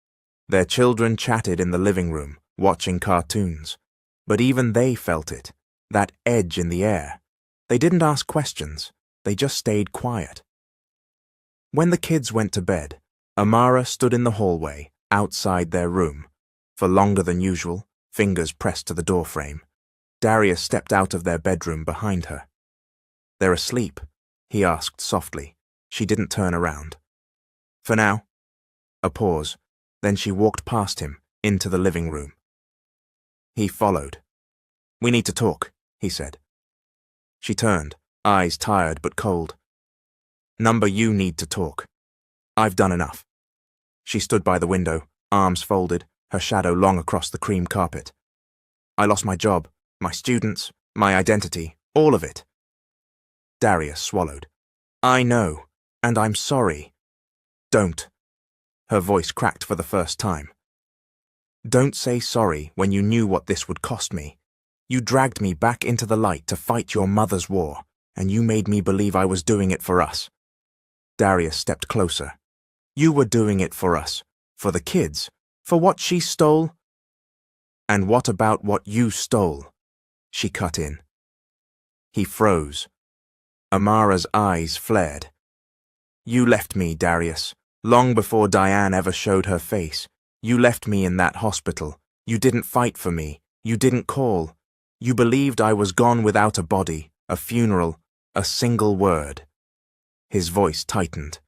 Their children chatted in the living room, watching cartoons. But even they felt it, that edge in the air. They didn't ask questions, they just stayed quiet. When the kids went to bed, Amara stood in the hallway, outside their room. For longer than usual, fingers pressed to the doorframe. Darius stepped out of their bedroom behind her. "They're asleep?" he asked softly. She didn't turn around. "For now." A pause, then she walked past him, into the living room. He followed. "We need to talk," he said. She turned, eyes tired but cold. "Number, you need to talk. I've done enough." She stood by the window, arms folded, her shadow long across the cream carpet. "I lost my job, my students, my identity, all of it." Darius swallowed. "I know, and I'm sorry." "Don't." Her voice cracked for the first time. "Don't say sorry when you knew what this would cost me. You dragged me back into the light to fight your mother's war, and you made me believe I was doing it for us." Darius stepped closer. "You were doing it for us, for the kids, for what she stole." "And what about what you stole?" She cut in. He froze. Amara's eyes flared. "You left me, Darius, long before Diane ever showed her face. You left me in that hospital. You didn't fight for me. You didn't call. You believed I was gone without a body, a funeral, a single word." His voice tightened.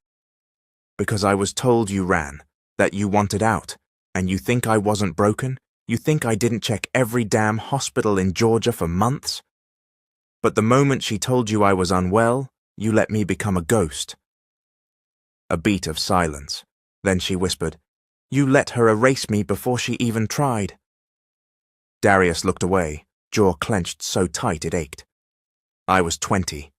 "Because I was told you ran, that you wanted out, and you think I wasn't broken? You think I didn't check every damn hospital in Georgia for months? But the moment she told you I was unwell, you let me become a ghost." A beat of silence. Then she whispered, "You let her erase me before she even tried." Darius looked away, jaw clenched so tight it ached. "I was 20,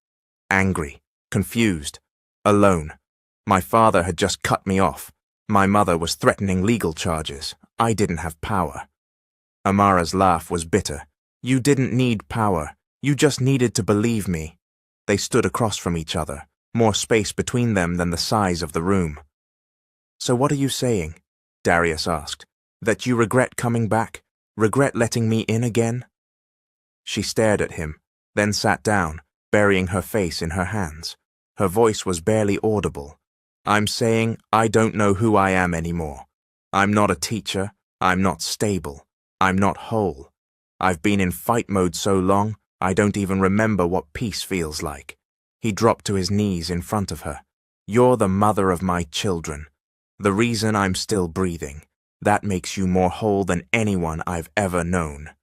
angry, confused, alone. My father had just cut me off. My mother was threatening legal charges. I didn't have power." Amara's laugh was bitter. "You didn't need power. You just needed to believe me." They stood across from each other, more space between them than the size of the room. "So what are you saying?" Darius asked. "That you regret coming back? Regret letting me in again?" She stared at him, then sat down, burying her face in her hands. Her voice was barely audible. "I'm saying I don't know who I am anymore. I'm not a teacher. I'm not stable. I'm not whole. I've been in fight mode so long, I don't even remember what peace feels like." He dropped to his knees in front of her. "You're the mother of my children. The reason I'm still breathing. That makes you more whole than anyone I've ever known."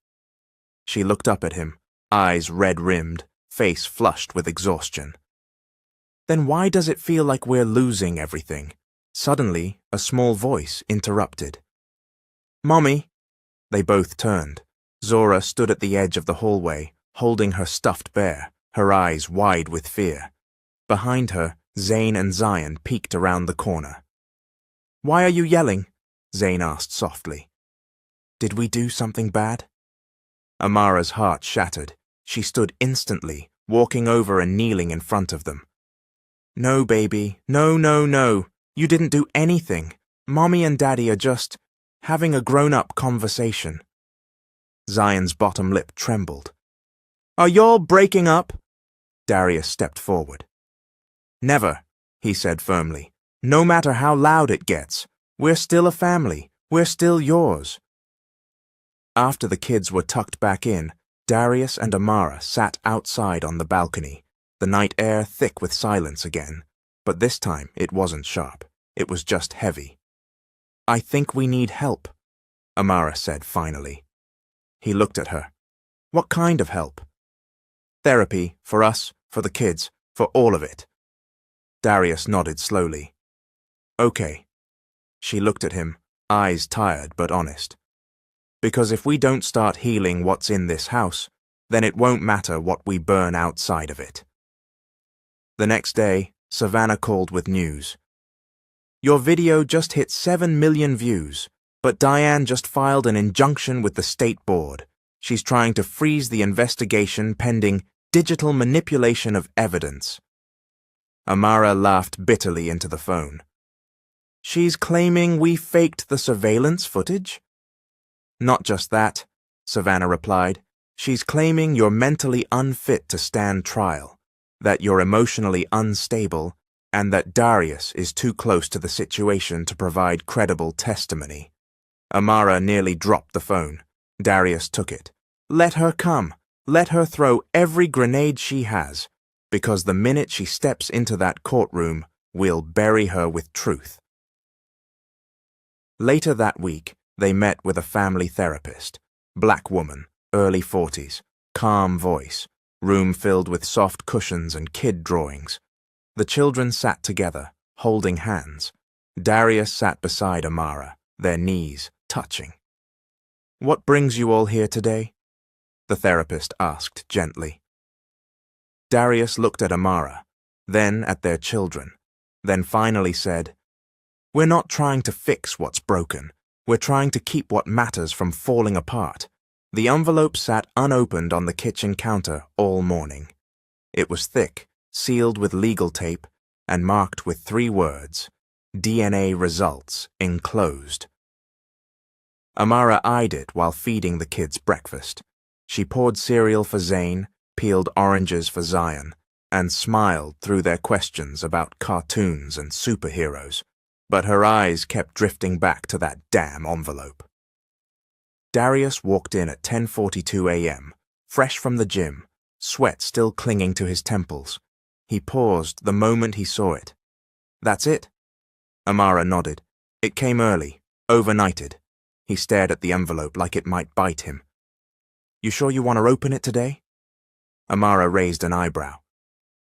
She looked up at him, eyes red-rimmed, face flushed with exhaustion. "Then why does it feel like we're losing everything?" Suddenly, a small voice interrupted. "Mommy!" They both turned. Zora stood at the edge of the hallway, holding her stuffed bear, her eyes wide with fear. Behind her, Zane and Zion peeked around the corner. "Why are you yelling?" Zane asked softly. "Did we do something bad?" Amara's heart shattered. She stood instantly, walking over and kneeling in front of them. "No, baby. No, no, no. You didn't do anything. Mommy and Daddy are just having a grown-up conversation." Zion's bottom lip trembled. "Are y'all breaking up?" Darius stepped forward. "Never," he said firmly. "No matter how loud it gets. We're still a family. We're still yours." After the kids were tucked back in, Darius and Amara sat outside on the balcony, the night air thick with silence again, but this time it wasn't sharp. It was just heavy. "I think we need help," Amara said finally. He looked at her. "What kind of help?" "Therapy, for us, for the kids, for all of it." Darius nodded slowly. "Okay." She looked at him, eyes tired but honest. "Because if we don't start healing what's in this house, then it won't matter what we burn outside of it." The next day, Savannah called with news. "Your video just hit 7 million views, but Diane just filed an injunction with the state board. She's trying to freeze the investigation pending digital manipulation of evidence." Amara laughed bitterly into the phone. "She's claiming we faked the surveillance footage?" "Not just that," Savannah replied. "She's claiming you're mentally unfit to stand trial, that you're emotionally unstable, and that Darius is too close to the situation to provide credible testimony." Amara nearly dropped the phone. Darius took it. "Let her come. Let her throw every grenade she has, because the minute she steps into that courtroom, we'll bury her with truth." Later that week, they met with a family therapist. Black woman, early 40s, calm voice, room filled with soft cushions and kid drawings. The children sat together, holding hands. Darius sat beside Amara, their knees touching. "What brings you all here today?" the therapist asked gently. Darius looked at Amara, then at their children, then finally said, "We're not trying to fix what's broken. We're trying to keep what matters from falling apart." The envelope sat unopened on the kitchen counter all morning. It was thick, sealed with legal tape, and marked with 3 words, "DNA results enclosed." Amara eyed it while feeding the kids breakfast. She poured cereal for Zane, peeled oranges for Zion, and smiled through their questions about cartoons and superheroes, but her eyes kept drifting back to that damn envelope. Darius walked in at 10:42 a.m., fresh from the gym, sweat still clinging to his temples. He paused the moment he saw it. "That's it?" Amara nodded. "It came early, overnighted." He stared at the envelope like it might bite him. "You sure you want to open it today?" Amara raised an eyebrow.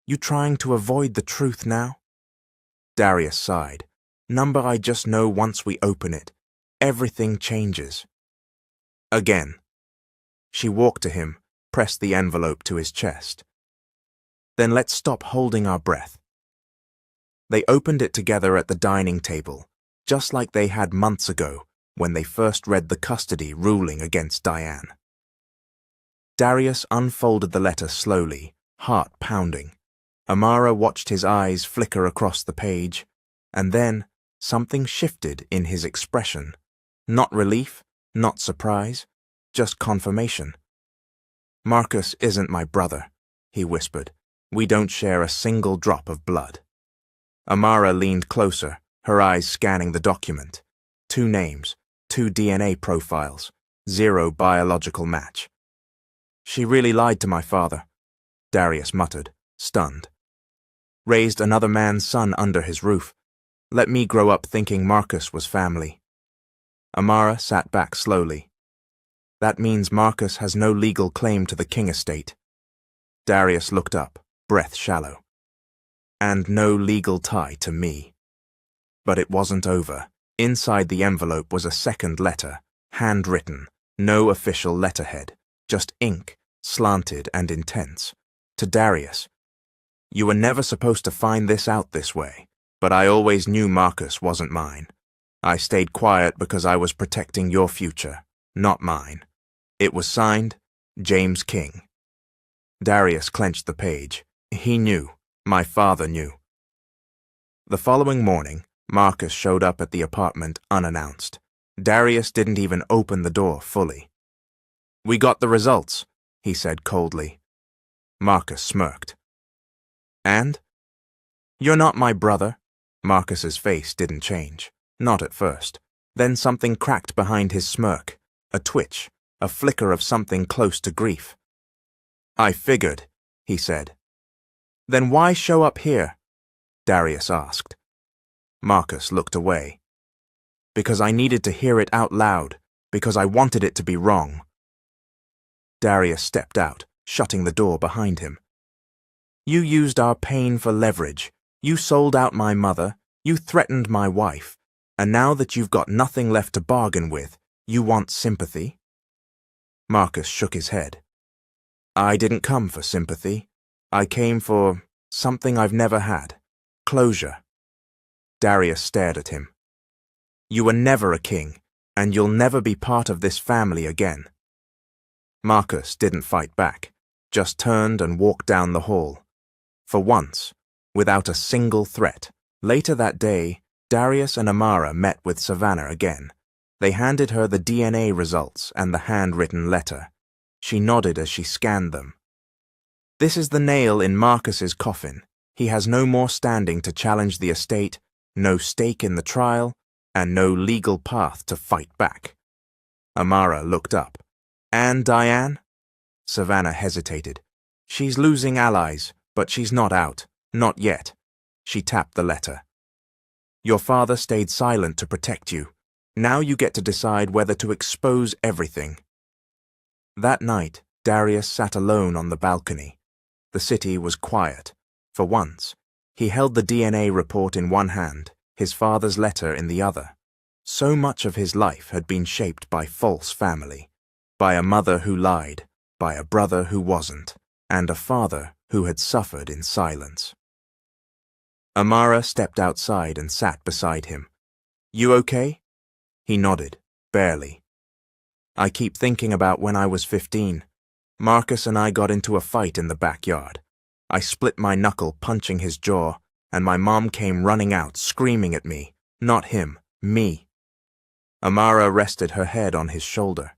"You trying to avoid the truth now?" Darius sighed. "Number, I just know once we open it, everything changes." Again. She walked to him, pressed the envelope to his chest. "Then let's stop holding our breath." They opened it together at the dining table, just like they had months ago when they first read the custody ruling against Diane. Darius unfolded the letter slowly, heart pounding. Amara watched his eyes flicker across the page, and then something shifted in his expression. Not relief, not surprise, just confirmation. "Marcus isn't my brother," he whispered. "We don't share a single drop of blood." Amara leaned closer, her eyes scanning the document. 2 names, 2 DNA profiles, 0 biological match. "She really lied to my father," Darius muttered, stunned. "Raised another man's son under his roof. Let me grow up thinking Marcus was family." Amara sat back slowly. "That means Marcus has no legal claim to the king estate." Darius looked up, breath shallow. "And no legal tie to me." But it wasn't over. Inside the envelope was a second letter, handwritten, no official letterhead, just ink, slanted and intense. To Darius. You were never supposed to find this out this way, but I always knew Marcus wasn't mine. I stayed quiet because I was protecting your future, not mine. It was signed, James King. Darius clenched the page. He knew. My father knew. The following morning, Marcus showed up at the apartment unannounced. Darius didn't even open the door fully. "We got the results," he said coldly. Marcus smirked. "And? You're not my brother." Marcus's face didn't change. Not at first. Then something cracked behind his smirk. A twitch, a flicker of something close to grief. "I figured," he said. "Then why show up here?" Darius asked. Marcus looked away. "Because I needed to hear it out loud, because I wanted it to be wrong." Darius stepped out, shutting the door behind him. "You used our pain for leverage. You sold out my mother, you threatened my wife, and now that you've got nothing left to bargain with, you want sympathy?" Marcus shook his head. "I didn't come for sympathy. I came for something I've never had. Closure." Darius stared at him. "You were never a king, and you'll never be part of this family again." Marcus didn't fight back, just turned and walked down the hall. For once, without a single threat. Later that day, Darius and Amara met with Savannah again. They handed her the DNA results and the handwritten letter. She nodded as she scanned them. "This is the nail in Marcus's coffin. He has no more standing to challenge the estate, no stake in the trial, and no legal path to fight back." Amara looked up. "And Diane?" Savannah hesitated. "She's losing allies, but she's not out. Not yet." She tapped the letter. "Your father stayed silent to protect you. Now you get to decide whether to expose everything." That night, Darius sat alone on the balcony. The city was quiet. For once, he held the DNA report in one hand, his father's letter in the other. So much of his life had been shaped by false family, by a mother who lied, by a brother who wasn't, and a father who had suffered in silence. Amara stepped outside and sat beside him. "You okay?" He nodded, barely. "I keep thinking about when I was 15. Marcus and I got into a fight in the backyard. I split my knuckle punching his jaw, and my mom came running out screaming at me. Not him, me." Amara rested her head on his shoulder.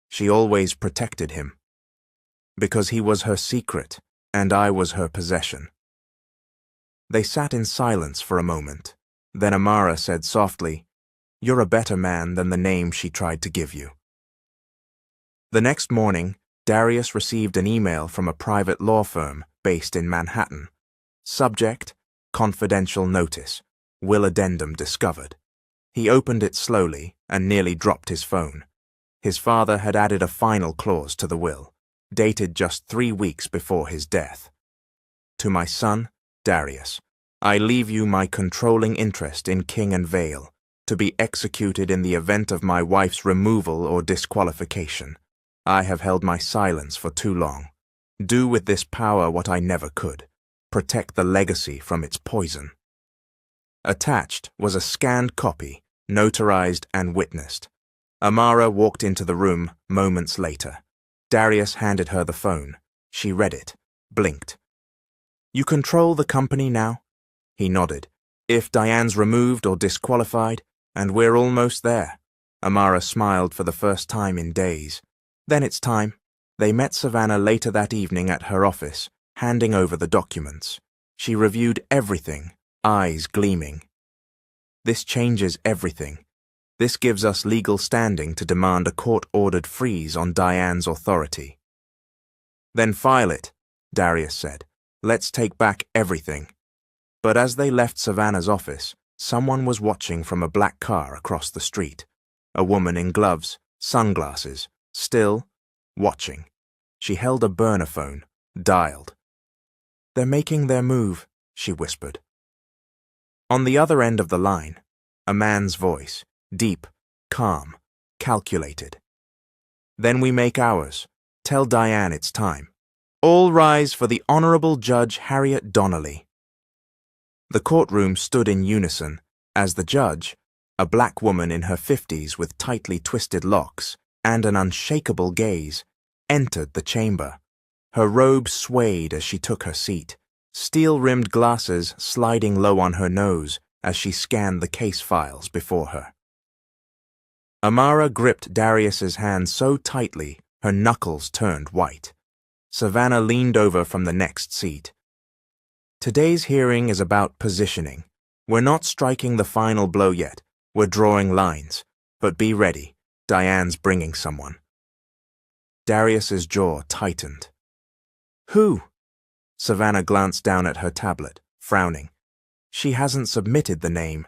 She always protected him. Because he was her secret, and I was her possession. They sat in silence for a moment. Then Amara said softly, "You're a better man than the name she tried to give you." The next morning, Darius received an email from a private law firm based in Manhattan. Subject, confidential notice, will addendum discovered. He opened it slowly and nearly dropped his phone. His father had added a final clause to the will, dated just 3 weeks before his death. "To my son, Darius, I leave you my controlling interest in King and Vale, to be executed in the event of my wife's removal or disqualification. I have held my silence for too long. Do with this power what I never could, protect the legacy from its poison." Attached was a scanned copy, notarized and witnessed. Amara walked into the room moments later. Darius handed her the phone. She read it, blinked. "You control the company now?" He nodded. "If Diane's removed or disqualified, and we're almost there." Amara smiled for the first time in days. "Then it's time." They met Savannah later that evening at her office, handing over the documents. She reviewed everything, eyes gleaming. "This changes everything. This gives us legal standing to demand a court-ordered freeze on Diane's authority." "Then file it," Darius said. "Let's take back everything." But as they left Savannah's office, someone was watching from a black car across the street. A woman in gloves, sunglasses, still, watching. She held a burner phone, dialed. "They're making their move," she whispered. On the other end of the line, a man's voice, deep, calm, calculated. "Then we make ours. Tell Diane it's time." All rise for the Honorable Judge Harriet Donnelly. The courtroom stood in unison as the judge, a black woman in her 50s with tightly twisted locks and an unshakable gaze, entered the chamber. Her robe swayed as she took her seat, steel-rimmed glasses sliding low on her nose as she scanned the case files before her. Amara gripped Darius's hand so tightly her knuckles turned white. Savannah leaned over from the next seat. Today's hearing is about positioning. We're not striking the final blow yet. We're drawing lines. But be ready. Diane's bringing someone. Darius's jaw tightened. Who? Savannah glanced down at her tablet, frowning. She hasn't submitted the name.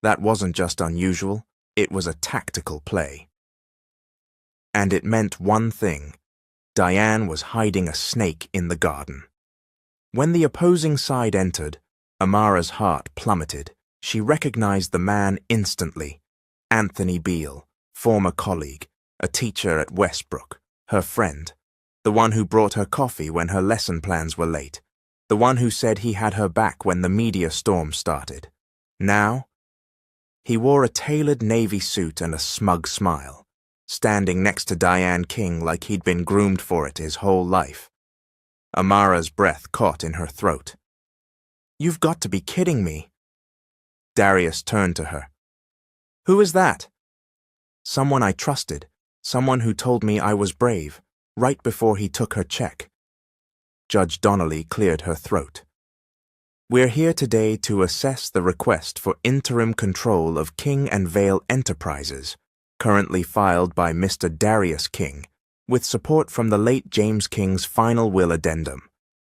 That wasn't just unusual. It was a tactical play. And it meant one thing. Diane was hiding a snake in the garden. When the opposing side entered, Amara's heart plummeted. She recognized the man instantly. Anthony Beale, former colleague, a teacher at Westbrook, her friend, the one who brought her coffee when her lesson plans were late, the one who said he had her back when the media storm started. Now, he wore a tailored navy suit and a smug smile, standing next to Diane King like he'd been groomed for it his whole life. Amara's breath caught in her throat. You've got to be kidding me. Darius turned to her. Who is that? Someone I trusted, someone who told me I was brave, right before he took her check. Judge Donnelly cleared her throat. We're here today to assess the request for interim control of King and Vale Enterprises, currently filed by Mr. Darius King, with support from the late James King's final will addendum.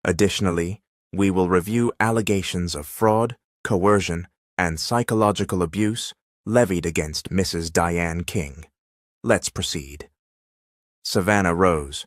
Additionally, we will review allegations of fraud, coercion, and psychological abuse levied against Mrs. Diane King. Let's proceed. Savannah rose.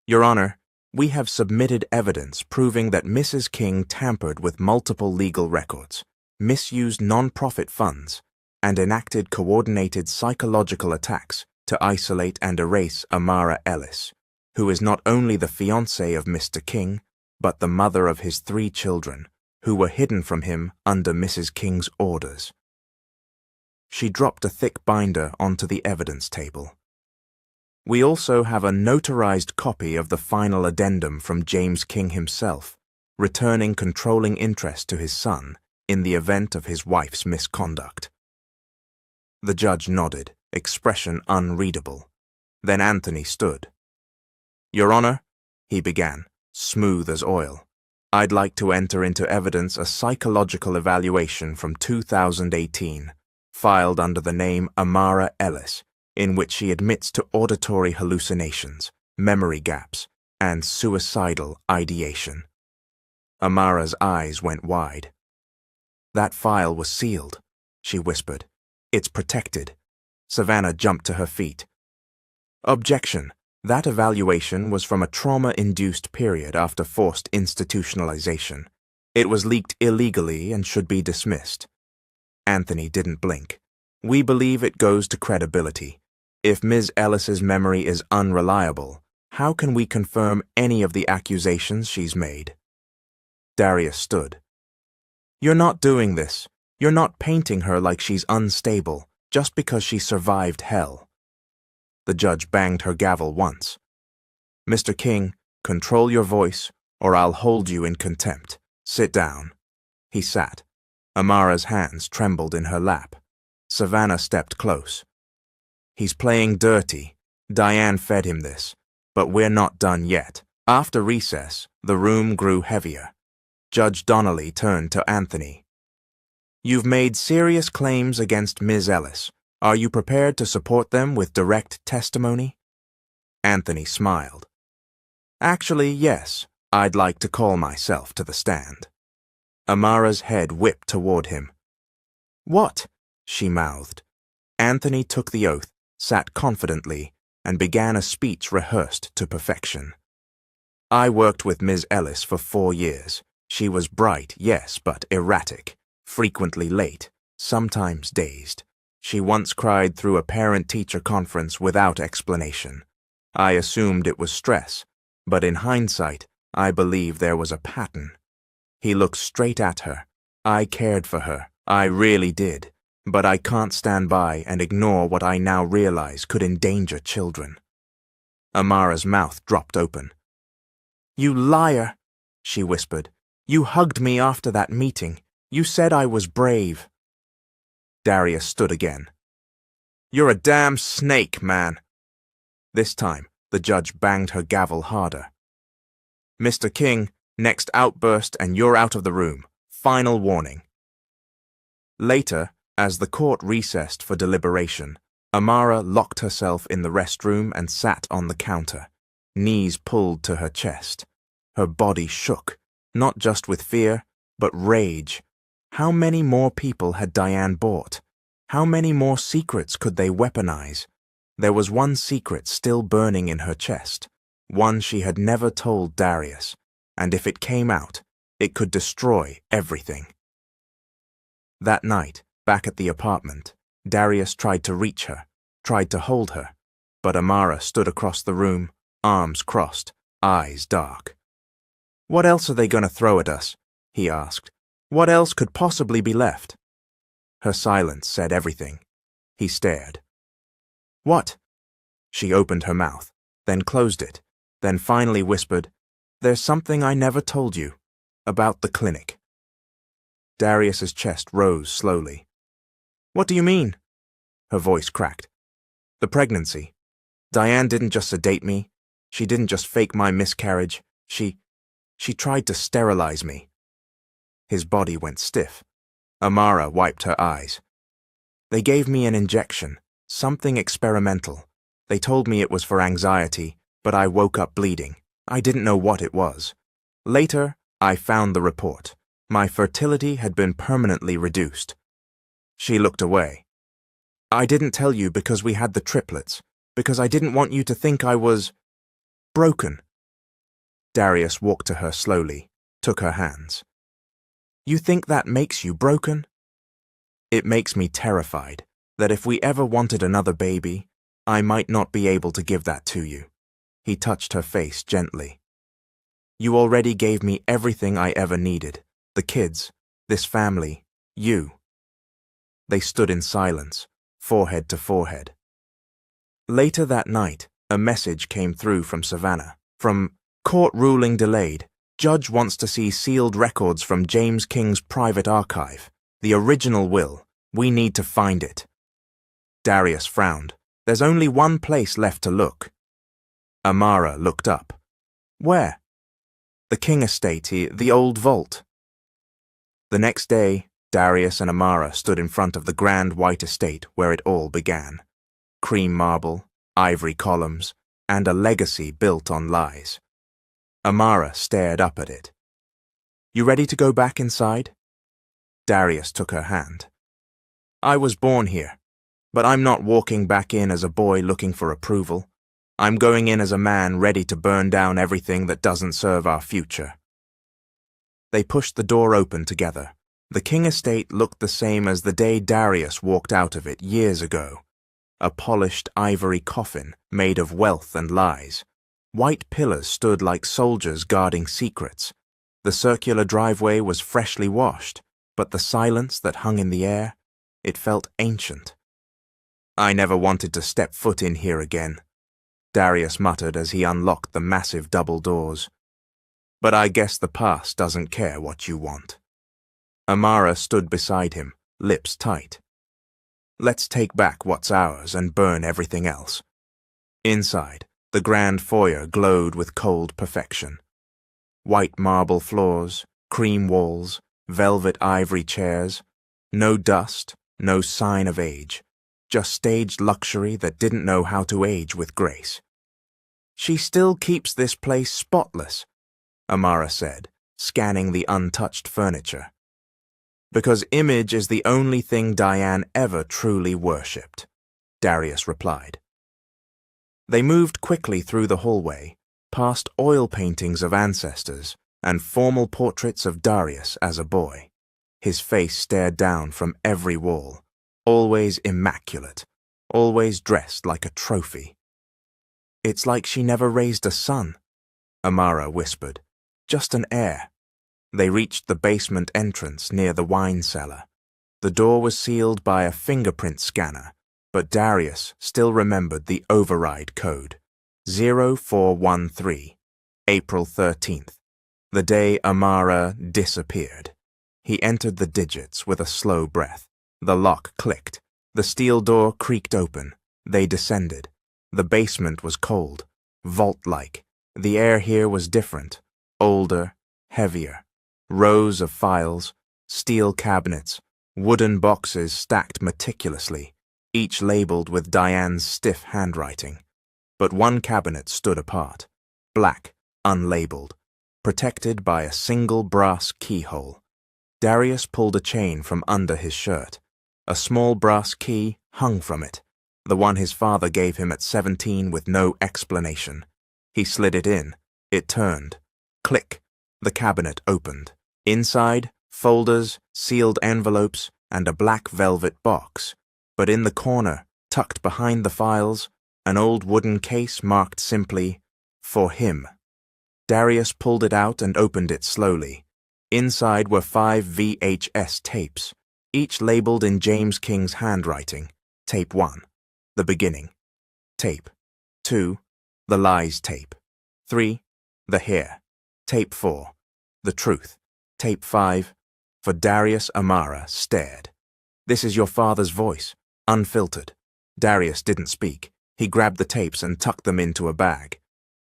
Your Honor, we have submitted evidence proving that Mrs. King tampered with multiple legal records, misused non-profit funds, and enacted coordinated psychological attacks to isolate and erase Amara Ellis, who is not only the fiancée of Mr. King, but the mother of his 3 children, who were hidden from him under Mrs. King's orders. She dropped a thick binder onto the evidence table. We also have a notarized copy of the final addendum from James King himself, returning controlling interest to his son in the event of his wife's misconduct. The judge nodded, expression unreadable. Then Anthony stood. Your Honor, he began, smooth as oil, I'd like to enter into evidence a psychological evaluation from 2018, filed under the name Amara Ellis, in which she admits to auditory hallucinations, memory gaps, and suicidal ideation. Amara's eyes went wide. That file was sealed, she whispered. It's protected. Savannah jumped to her feet. Objection. That evaluation was from a trauma-induced period after forced institutionalization. It was leaked illegally and should be dismissed. Anthony didn't blink. We believe it goes to credibility. If Ms. Ellis's memory is unreliable, how can we confirm any of the accusations she's made? Darius stood. You're not doing this. You're not painting her like she's unstable just because she survived hell. The judge banged her gavel once. Mr. King, control your voice, or I'll hold you in contempt. Sit down. He sat. Amara's hands trembled in her lap. Savannah stepped close. He's playing dirty. Diane fed him this. But we're not done yet. After recess, the room grew heavier. Judge Donnelly turned to Anthony. You've made serious claims against Ms. Ellis. Are you prepared to support them with direct testimony? Anthony smiled. Actually, yes. I'd like to call myself to the stand. Amara's head whipped toward him. What? She mouthed. Anthony took the oath, sat confidently, and began a speech rehearsed to perfection. I worked with Ms. Ellis for 4 years. She was bright, yes, but erratic, frequently late, sometimes dazed. She once cried through a parent-teacher conference without explanation. I assumed it was stress, But in hindsight, I believe there was a pattern. He looked straight at her. I cared for her. I really did. But I can't stand by and ignore what I now realize could endanger children. Amara's mouth dropped open. "You liar," she whispered. "You hugged me after that meeting. You said I was brave." Darius stood again. "You're a damn snake, man." This time, the judge banged her gavel harder. "Mr. King, next outburst and you're out of the room. Final warning." Later, as the court recessed for deliberation, Amara locked herself in the restroom and sat on the counter, knees pulled to her chest. Her body shook, not just with fear, but rage. How many more people had Diane bought? How many more secrets could they weaponize? There was one secret still burning in her chest, one she had never told Darius, and if it came out, it could destroy everything. That night, back at the apartment, Darius tried to reach her, tried to hold her, but Amara stood across the room, arms crossed, eyes dark. "What else are they going to throw at us?" he asked. "What else could possibly be left?" Her silence said everything. He stared. "What?" She opened her mouth, then closed it, then finally whispered, "There's something I never told you, about the clinic." Darius's chest rose slowly. "What do you mean?" Her voice cracked. "The pregnancy. Diane didn't just sedate me. She didn't just fake my miscarriage. She tried to sterilize me." His body went stiff. Amara wiped her eyes. "They gave me an injection, something experimental. They told me it was for anxiety, but I woke up bleeding. I didn't know what it was. Later, I found the report. My fertility had been permanently reduced." She looked away. "I didn't tell you because we had the triplets, because I didn't want you to think I was broken." Darius walked to her slowly, took her hands. "You think that makes you broken?" "It makes me terrified that if we ever wanted another baby, I might not be able to give that to you." He touched her face gently. "You already gave me everything I ever needed. The kids, this family, you." They stood in silence, forehead to forehead. Later that night, a message came through from Savannah. From "Court ruling delayed. Judge wants to see sealed records from James King's private archive. The original will. We need to find it." Darius frowned. "There's only one place left to look." Amara looked up. "Where?" "The King estate, the old vault." The next day, Darius and Amara stood in front of the grand white estate where it all began. Cream marble, ivory columns, and a legacy built on lies. Amara stared up at it. "You ready to go back inside?" Darius took her hand. "I was born here, but I'm not walking back in as a boy looking for approval. I'm going in as a man ready to burn down everything that doesn't serve our future." They pushed the door open together. The King estate looked the same as the day Darius walked out of it years ago. A polished ivory coffin made of wealth and lies. White pillars stood like soldiers guarding secrets. The circular driveway was freshly washed, but the silence that hung in the air, it felt ancient. "I never wanted to step foot in here again," Darius muttered as he unlocked the massive double doors. "But I guess the past doesn't care what you want." Amara stood beside him, lips tight. "Let's take back what's ours and burn everything else." Inside, the grand foyer glowed with cold perfection. White marble floors, cream walls, velvet ivory chairs. No dust, no sign of age. Just staged luxury that didn't know how to age with grace. "She still keeps this place spotless," Amara said, scanning the untouched furniture. "Because image is the only thing Diane ever truly worshipped," Darius replied. They moved quickly through the hallway, past oil paintings of ancestors and formal portraits of Darius as a boy. His face stared down from every wall, always immaculate, always dressed like a trophy. "It's like she never raised a son." Amara whispered. Just an air. They reached the basement entrance near the wine cellar. The door was sealed by a fingerprint scanner, but Darius still remembered the override code. 0413, April 13th, the day Amara disappeared. He entered the digits with a slow breath. The lock clicked. The steel door creaked open. They descended. The basement was cold, vault-like. The air here was different, older, heavier. Rows of files, steel cabinets, wooden boxes stacked meticulously, each labeled with Diane's stiff handwriting. But one cabinet stood apart, black, unlabeled, protected by a single brass keyhole. Darius pulled a chain from under his shirt. A small brass key hung from it, the one his father gave him at 17 with no explanation. He slid it in. It turned. Click. The cabinet opened. Inside, folders, sealed envelopes, and a black velvet box. But in the corner, tucked behind the files, an old wooden case marked simply, "For him." Darius pulled it out and opened it slowly. Inside were 5 VHS tapes, each labeled in James King's handwriting. Tape 1, the beginning. Tape 2, the lies tape. 3, the hair. Tape 4, the truth. Tape 5, for Darius. Amara stared. This is your father's voice, unfiltered. Darius didn't speak. He grabbed the tapes and tucked them into a bag.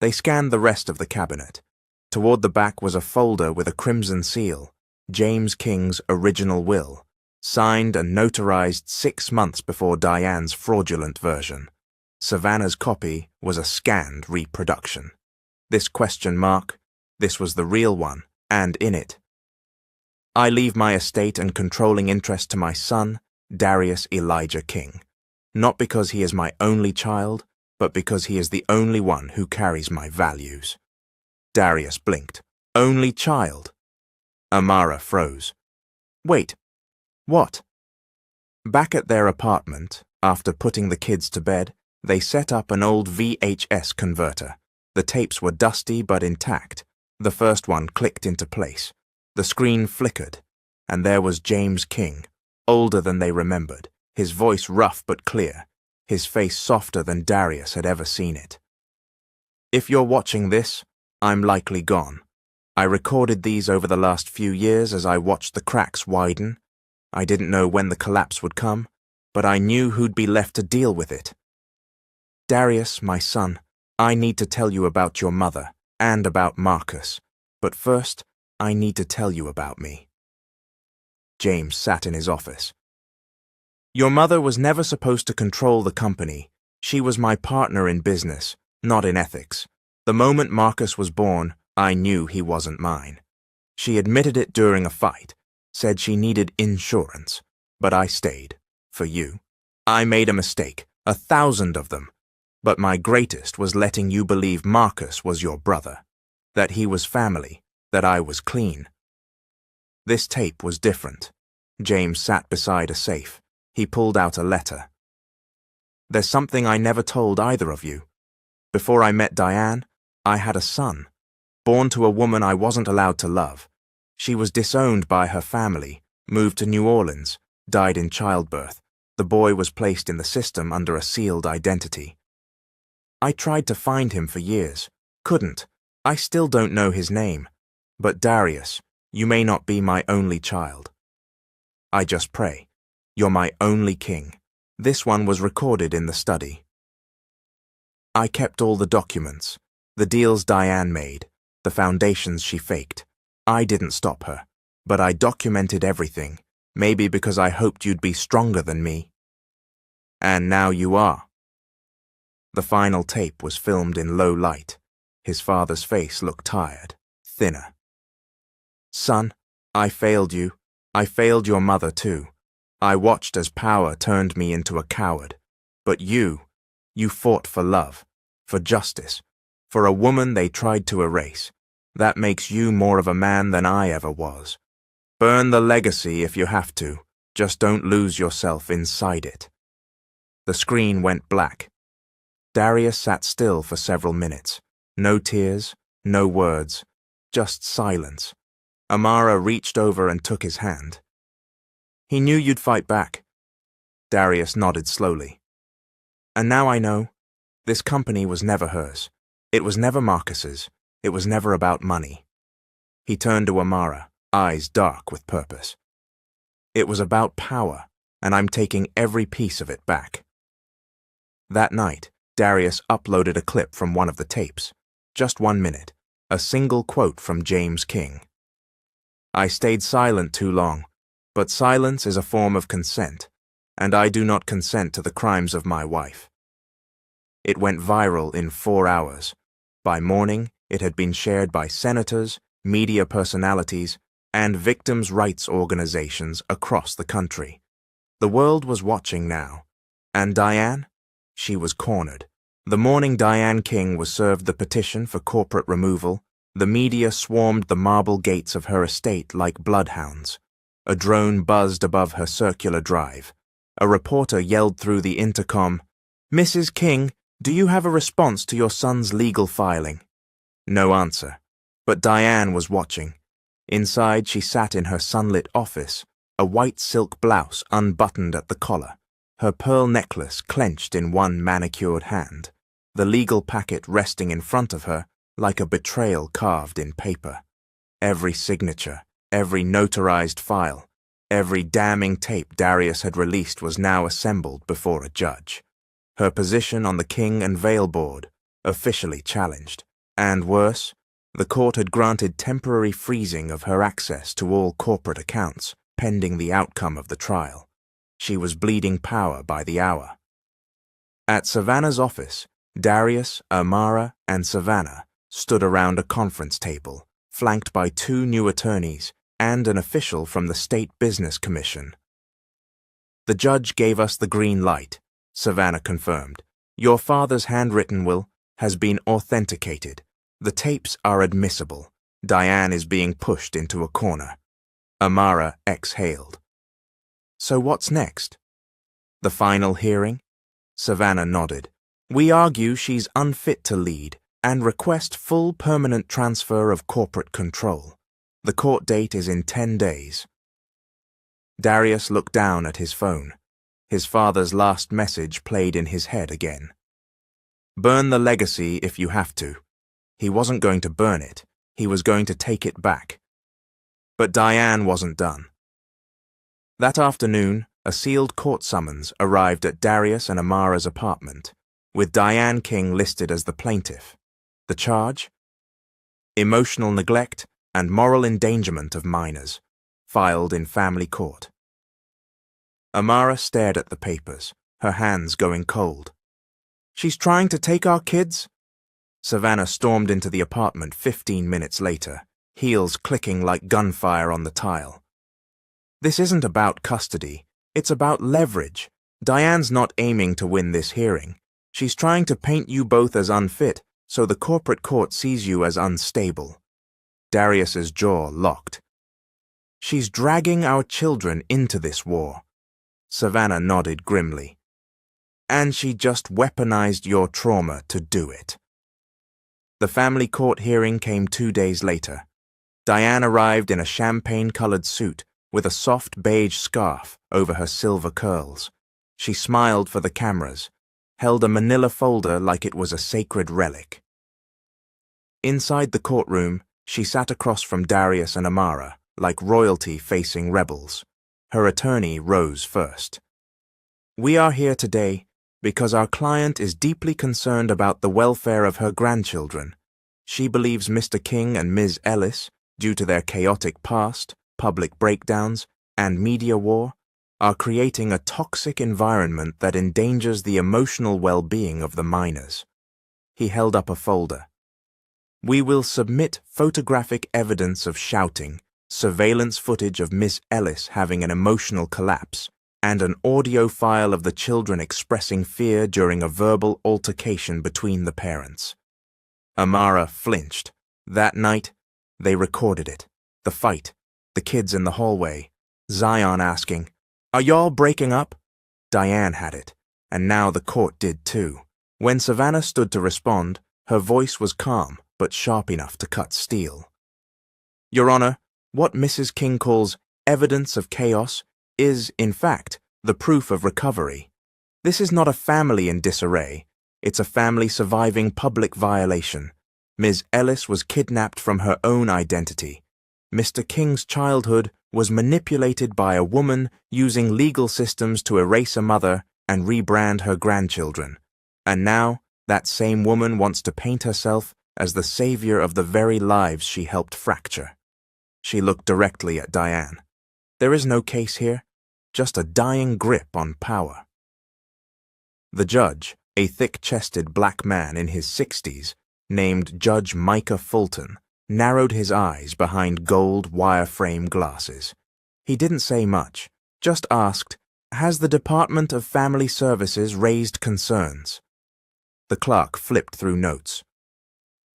They scanned the rest of the cabinet. Toward the back was a folder with a crimson seal, James King's original will, signed and notarized 6 months before Diane's fraudulent version. Savannah's copy was a scanned reproduction. This question mark, this was the real one, and in it, I leave my estate and controlling interest to my son, Darius Elijah King, not because he is my only child, but because he is the only one who carries my values. Darius blinked. Only child? Amara froze. Wait, what? Back at their apartment, after putting the kids to bed, they set up an old VHS converter. The tapes were dusty but intact. The first one clicked into place. The screen flickered, and there was James King, older than they remembered, his voice rough but clear, his face softer than Darius had ever seen it. If you're watching this, I'm likely gone. I recorded these over the last few years as I watched the cracks widen. I didn't know when the collapse would come, but I knew who'd be left to deal with it. Darius, my son, I need to tell you about your mother and about Marcus, but first, I need to tell you about me. James sat in his office. Your mother was never supposed to control the company. She was my partner in business, not in ethics. The moment Marcus was born, I knew he wasn't mine. She admitted it during a fight, said she needed insurance, but I stayed. For you. I made a mistake, 1,000 of them, but my greatest was letting you believe Marcus was your brother, that he was family, that I was clean. This tape was different. James sat beside a safe. He pulled out a letter. There's something I never told either of you. Before I met Diane, I had a son, born to a woman I wasn't allowed to love. She was disowned by her family, moved to New Orleans, died in childbirth. The boy was placed in the system under a sealed identity. I tried to find him for years. Couldn't. I still don't know his name. But Darius, you may not be my only child. I just pray. You're my only king. This one was recorded in the study. I kept all the documents, the deals Diane made, the foundations she faked. I didn't stop her, but I documented everything, maybe because I hoped you'd be stronger than me. And now you are. The final tape was filmed in low light. His father's face looked tired, thinner. Son, I failed you. I failed your mother too. I watched as power turned me into a coward. But you fought for love, for justice, for a woman they tried to erase. That makes you more of a man than I ever was. Burn the legacy if you have to. Just don't lose yourself inside it. The screen went black. Darius sat still for several minutes. No tears, No words, just silence. Amara reached over and took his hand. He knew you'd fight back. Darius nodded slowly. And now I know, this company was never hers. It was never Marcus's. It was never about money. He turned to Amara, eyes dark with purpose. It was about power, and I'm taking every piece of it back. That night, Darius uploaded a clip from one of the tapes. Just 1 minute, a single quote from James King. I stayed silent too long, but silence is a form of consent, and I do not consent to the crimes of my wife. It went viral in 4 hours. By morning, it had been shared by senators, media personalities, and victims' rights organizations across the country. The world was watching now. And Diane? She was cornered. The morning Diane King was served the petition for corporate removal, the media swarmed the marble gates of her estate like bloodhounds. A drone buzzed above her circular drive. A reporter yelled through the intercom, "Mrs. King, do you have a response to your son's legal filing?" No answer. But Diane was watching. Inside, she sat in her sunlit office, a white silk blouse unbuttoned at the collar, her pearl necklace clenched in one manicured hand, the legal packet resting in front of her like a betrayal carved in paper. Every signature, every notarized file, every damning tape Darius had released was now assembled before a judge. Her position on the King and Vale board, officially challenged. And worse, the court had granted temporary freezing of her access to all corporate accounts, pending the outcome of the trial. She was bleeding power by the hour. At Savannah's office, Darius, Amara, and Savannah stood around a conference table, flanked by 2 new attorneys and an official from the State Business Commission. The judge gave us the green light, Savannah confirmed. Your father's handwritten will has been authenticated. The tapes are admissible. Diane is being pushed into a corner. Amara exhaled. So what's next? The final hearing? Savannah nodded. We argue she's unfit to lead and request full permanent transfer of corporate control. The court date is in 10 days. Darius looked down at his phone. His father's last message played in his head again. Burn the legacy if you have to. He wasn't going to burn it. He was going to take it back. But Diane wasn't done. That afternoon, a sealed court summons arrived at Darius and Amara's apartment, with Diane King listed as the plaintiff. The charge? Emotional neglect and moral endangerment of minors, filed in family court. Amara stared at the papers, her hands going cold. She's trying to take our kids? Savannah stormed into the apartment 15 minutes later, heels clicking like gunfire on the tile. This isn't about custody, it's about leverage. Diane's not aiming to win this hearing. She's trying to paint you both as unfit, so the corporate court sees you as unstable. Darius's jaw locked. She's dragging our children into this war. Savannah nodded grimly. And she just weaponized your trauma to do it. The family court hearing came 2 days later. Diane arrived in a champagne-colored suit with a soft beige scarf over her silver curls. She smiled for the cameras, held a manila folder like it was a sacred relic. Inside the courtroom, she sat across from Darius and Amara, like royalty facing rebels. Her attorney rose first. We are here today because our client is deeply concerned about the welfare of her grandchildren. She believes Mr. King and Ms. Ellis, due to their chaotic past, public breakdowns, and media war, are creating a toxic environment that endangers the emotional well-being of the minors. He held up a folder. We will submit photographic evidence of shouting, surveillance footage of Miss Ellis having an emotional collapse, and an audio file of the children expressing fear during a verbal altercation between the parents. Amara flinched. That night, they recorded it. The fight, the kids in the hallway, Zion asking, Are y'all breaking up? Diane had it, and now the court did too. When Savannah stood to respond, her voice was calm, but sharp enough to cut steel. Your Honor, what Mrs. King calls evidence of chaos is, in fact, the proof of recovery. This is not a family in disarray. It's a family surviving public violation. Ms. Ellis was kidnapped from her own identity. Mr. King's childhood was manipulated by a woman using legal systems to erase a mother and rebrand her grandchildren. And now, that same woman wants to paint herself as the savior of the very lives she helped fracture. She looked directly at Diane. There is no case here, just a dying grip on power. The judge, a thick-chested black man in his 60s, named Judge Micah Fulton, narrowed his eyes behind gold wire-frame glasses. He didn't say much, just asked, "Has the Department of Family Services raised concerns?" The clerk flipped through notes.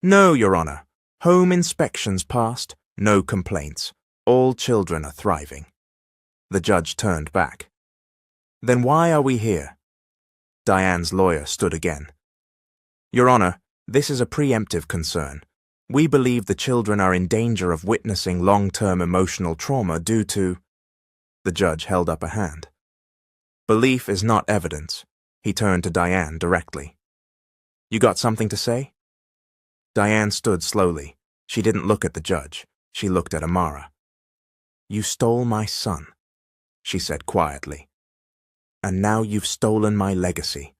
"No, Your Honor. Home inspections passed, no complaints. All children are thriving." The judge turned back. "Then why are we here?" Diane's lawyer stood again. "Your Honor, this is a preemptive concern. We believe the children are in danger of witnessing long-term emotional trauma due to—" The judge held up a hand. "Belief is not evidence." He turned to Diane directly. "You got something to say?" Diane stood slowly. She didn't look at the judge. She looked at Amara. "You stole my son," she said quietly. "And now you've stolen my legacy."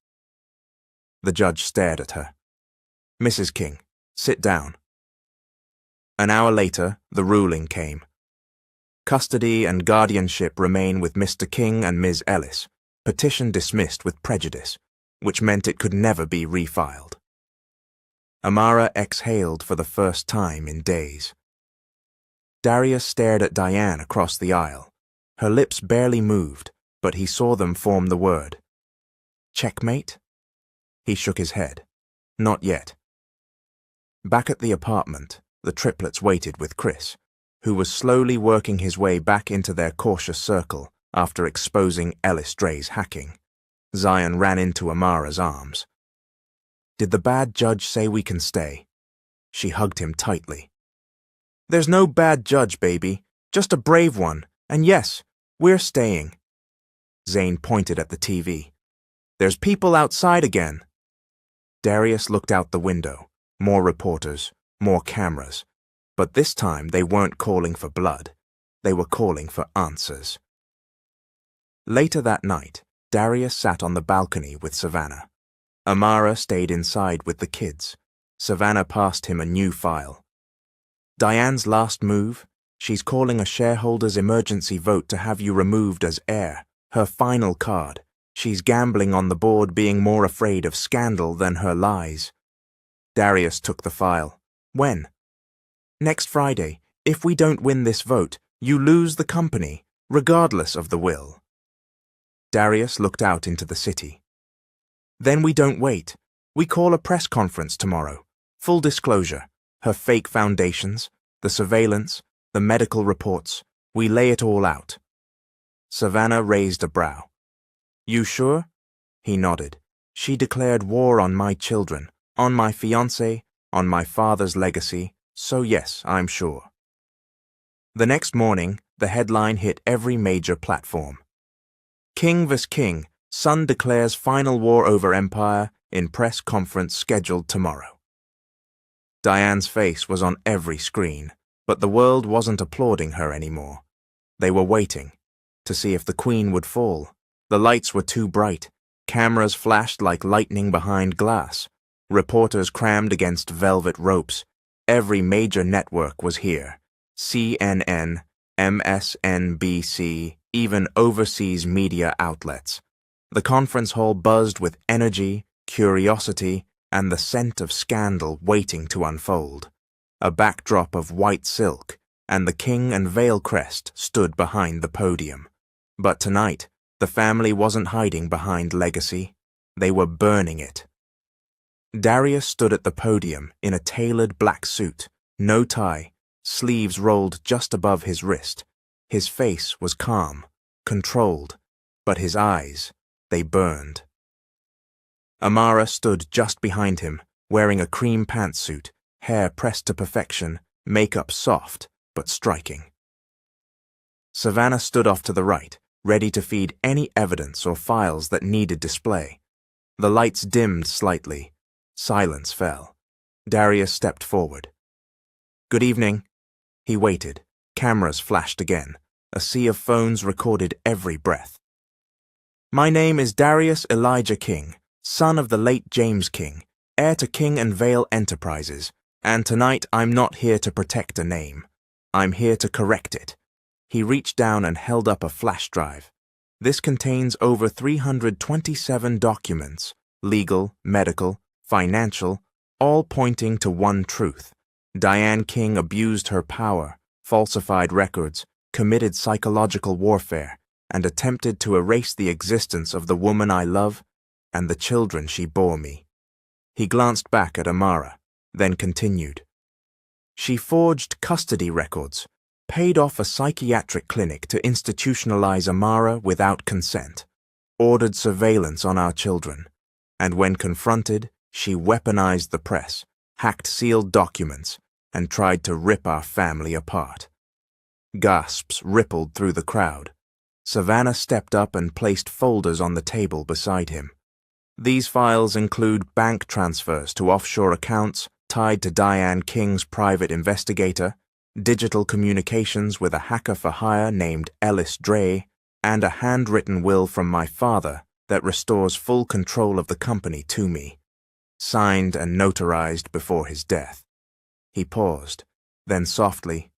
The judge stared at her. "Mrs. King, sit down." An hour later, the ruling came. Custody and guardianship remain with Mr. King and Ms. Ellis, petition dismissed with prejudice, which meant it could never be refiled. Amara exhaled for the first time in days. Darius stared at Diane across the aisle. Her lips barely moved, but he saw them form the word. "Checkmate?" He shook his head. "Not yet." Back at the apartment, the triplets waited with Chris, who was slowly working his way back into their cautious circle after exposing Ellis Dre's hacking. Zion ran into Amara's arms. "Did the bad judge say we can stay?" She hugged him tightly. "There's no bad judge, baby. Just a brave one. And yes, we're staying." Zane pointed at the TV. "There's people outside again." Darius looked out the window. More reporters, more cameras. But this time they weren't calling for blood. They were calling for answers. Later that night, Darius sat on the balcony with Savannah. Amara stayed inside with the kids. Savannah passed him a new file. "Diane's last move? She's calling a shareholders' emergency vote to have you removed as heir. Her final card. She's gambling on the board being more afraid of scandal than her lies." Darius took the file. "When?" "Next Friday. If we don't win this vote, you lose the company, regardless of the will." Darius looked out into the city. "Then we don't wait. We call a press conference tomorrow. Full disclosure. Her fake foundations, the surveillance, the medical reports. We lay it all out." Savannah raised a brow. "You sure?" He nodded. "She declared war on my children, on my fiancé, on my father's legacy, so yes, I'm sure." The next morning, the headline hit every major platform. "King vs. King, son declares final war over empire in press conference scheduled tomorrow." Diane's face was on every screen, but the world wasn't applauding her anymore. They were waiting to see if the Queen would fall. The lights were too bright. Cameras flashed like lightning behind glass. Reporters crammed against velvet ropes. Every major network was here. CNN, MSNBC, even overseas media outlets. The conference hall buzzed with energy, curiosity, and the scent of scandal waiting to unfold. A backdrop of white silk, and the king and veil crest stood behind the podium. But tonight, the family wasn't hiding behind legacy. They were burning it. Darius stood at the podium in a tailored black suit, no tie, sleeves rolled just above his wrist. His face was calm, controlled, but his eyes, they burned. Amara stood just behind him, wearing a cream pantsuit, hair pressed to perfection, makeup soft but striking. Savannah stood off to the right, ready to feed any evidence or files that needed display. The lights dimmed slightly. Silence fell. Darius stepped forward. "Good evening." He waited. Cameras flashed again. A sea of phones recorded every breath. "My name is Darius Elijah King, son of the late James King, heir to King and Vale Enterprises, and tonight I'm not here to protect a name. I'm here to correct it." He reached down and held up a flash drive. This contains over 327 documents, legal, medical, financial, all pointing to one truth. Diane King abused her power, falsified records, committed psychological warfare, and attempted to erase the existence of the woman I love and the children she bore me. He glanced back at Amara, then continued. She forged custody records, paid off a psychiatric clinic to institutionalize Amara without consent, ordered surveillance on our children, and when confronted, she weaponized the press, hacked sealed documents, and tried to rip our family apart. Gasps rippled through the crowd. Savannah stepped up and placed folders on the table beside him. These files include bank transfers to offshore accounts tied to Diane King's private investigator, digital communications with a hacker for hire named Ellis Dre, and a handwritten will from my father that restores full control of the company to me, signed and notarized before his death. He paused, then softly,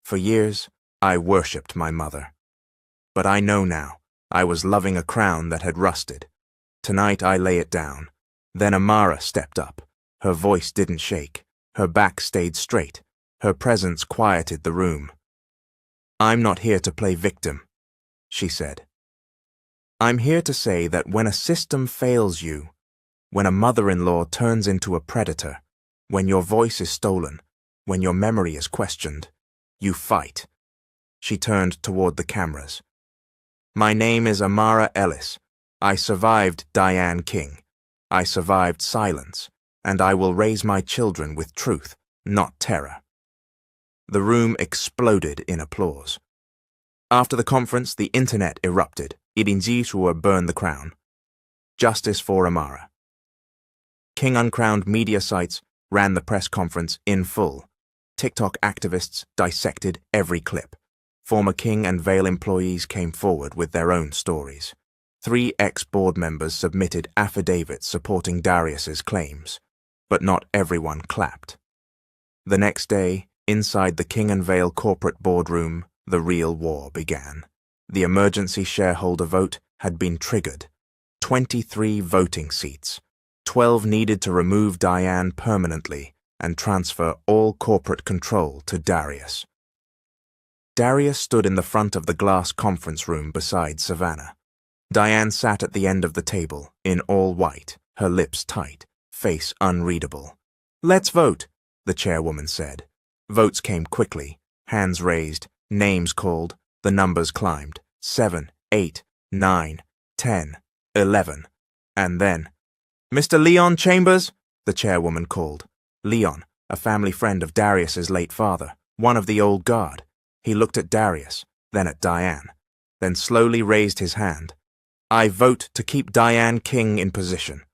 "For years, I worshipped my mother. But I know now, I was loving a crown that had rusted. Tonight I lay it down." Then Amara stepped up. Her voice didn't shake. Her back stayed straight. Her presence quieted the room. "I'm not here to play victim," she said. "I'm here to say that when a system fails you, when a mother-in-law turns into a predator, when your voice is stolen, when your memory is questioned, you fight." She turned toward the cameras. "My name is Amara Ellis. I survived Diane King. I survived silence, and I will raise my children with truth, not terror." The room exploded in applause. After the conference, the internet erupted. Irinjishua burned the crown. Justice for Amara. King Uncrowned media sites ran the press conference in full. TikTok activists dissected every clip. Former King and Vale employees came forward with their own stories. 3 ex-board members submitted affidavits supporting Darius's claims, but not everyone clapped. The next day, inside the King and Vale corporate boardroom, the real war began. The emergency shareholder vote had been triggered. 23 voting seats. 12 needed to remove Diane permanently and transfer all corporate control to Darius. Darius stood in the front of the glass conference room beside Savannah. Diane sat at the end of the table, in all white, her lips tight, face unreadable. "Let's vote," the chairwoman said. Votes came quickly, hands raised, names called, the numbers climbed, 7, 8, 9, 10, 11, and then, "Mr. Leon Chambers," the chairwoman called. Leon, a family friend of Darius's late father, one of the old guard. He looked at Darius, then at Diane, then slowly raised his hand. "I vote to keep Diane King in position."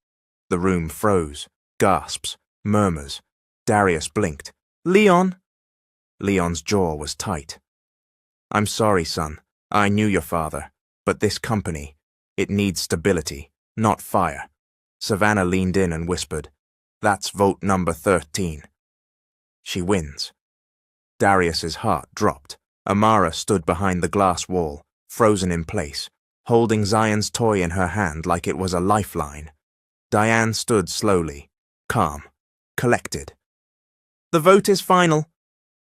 The room froze, gasps, murmurs. Darius blinked. "Leon!" Leon's jaw was tight. "I'm sorry, son. I knew your father. But this company, it needs stability, not fire." Savannah leaned in and whispered, "That's vote number 13. She wins." Darius's heart dropped. Amara stood behind the glass wall, frozen in place, holding Zion's toy in her hand like it was a lifeline. Diane stood slowly, calm, collected. "The vote is final,"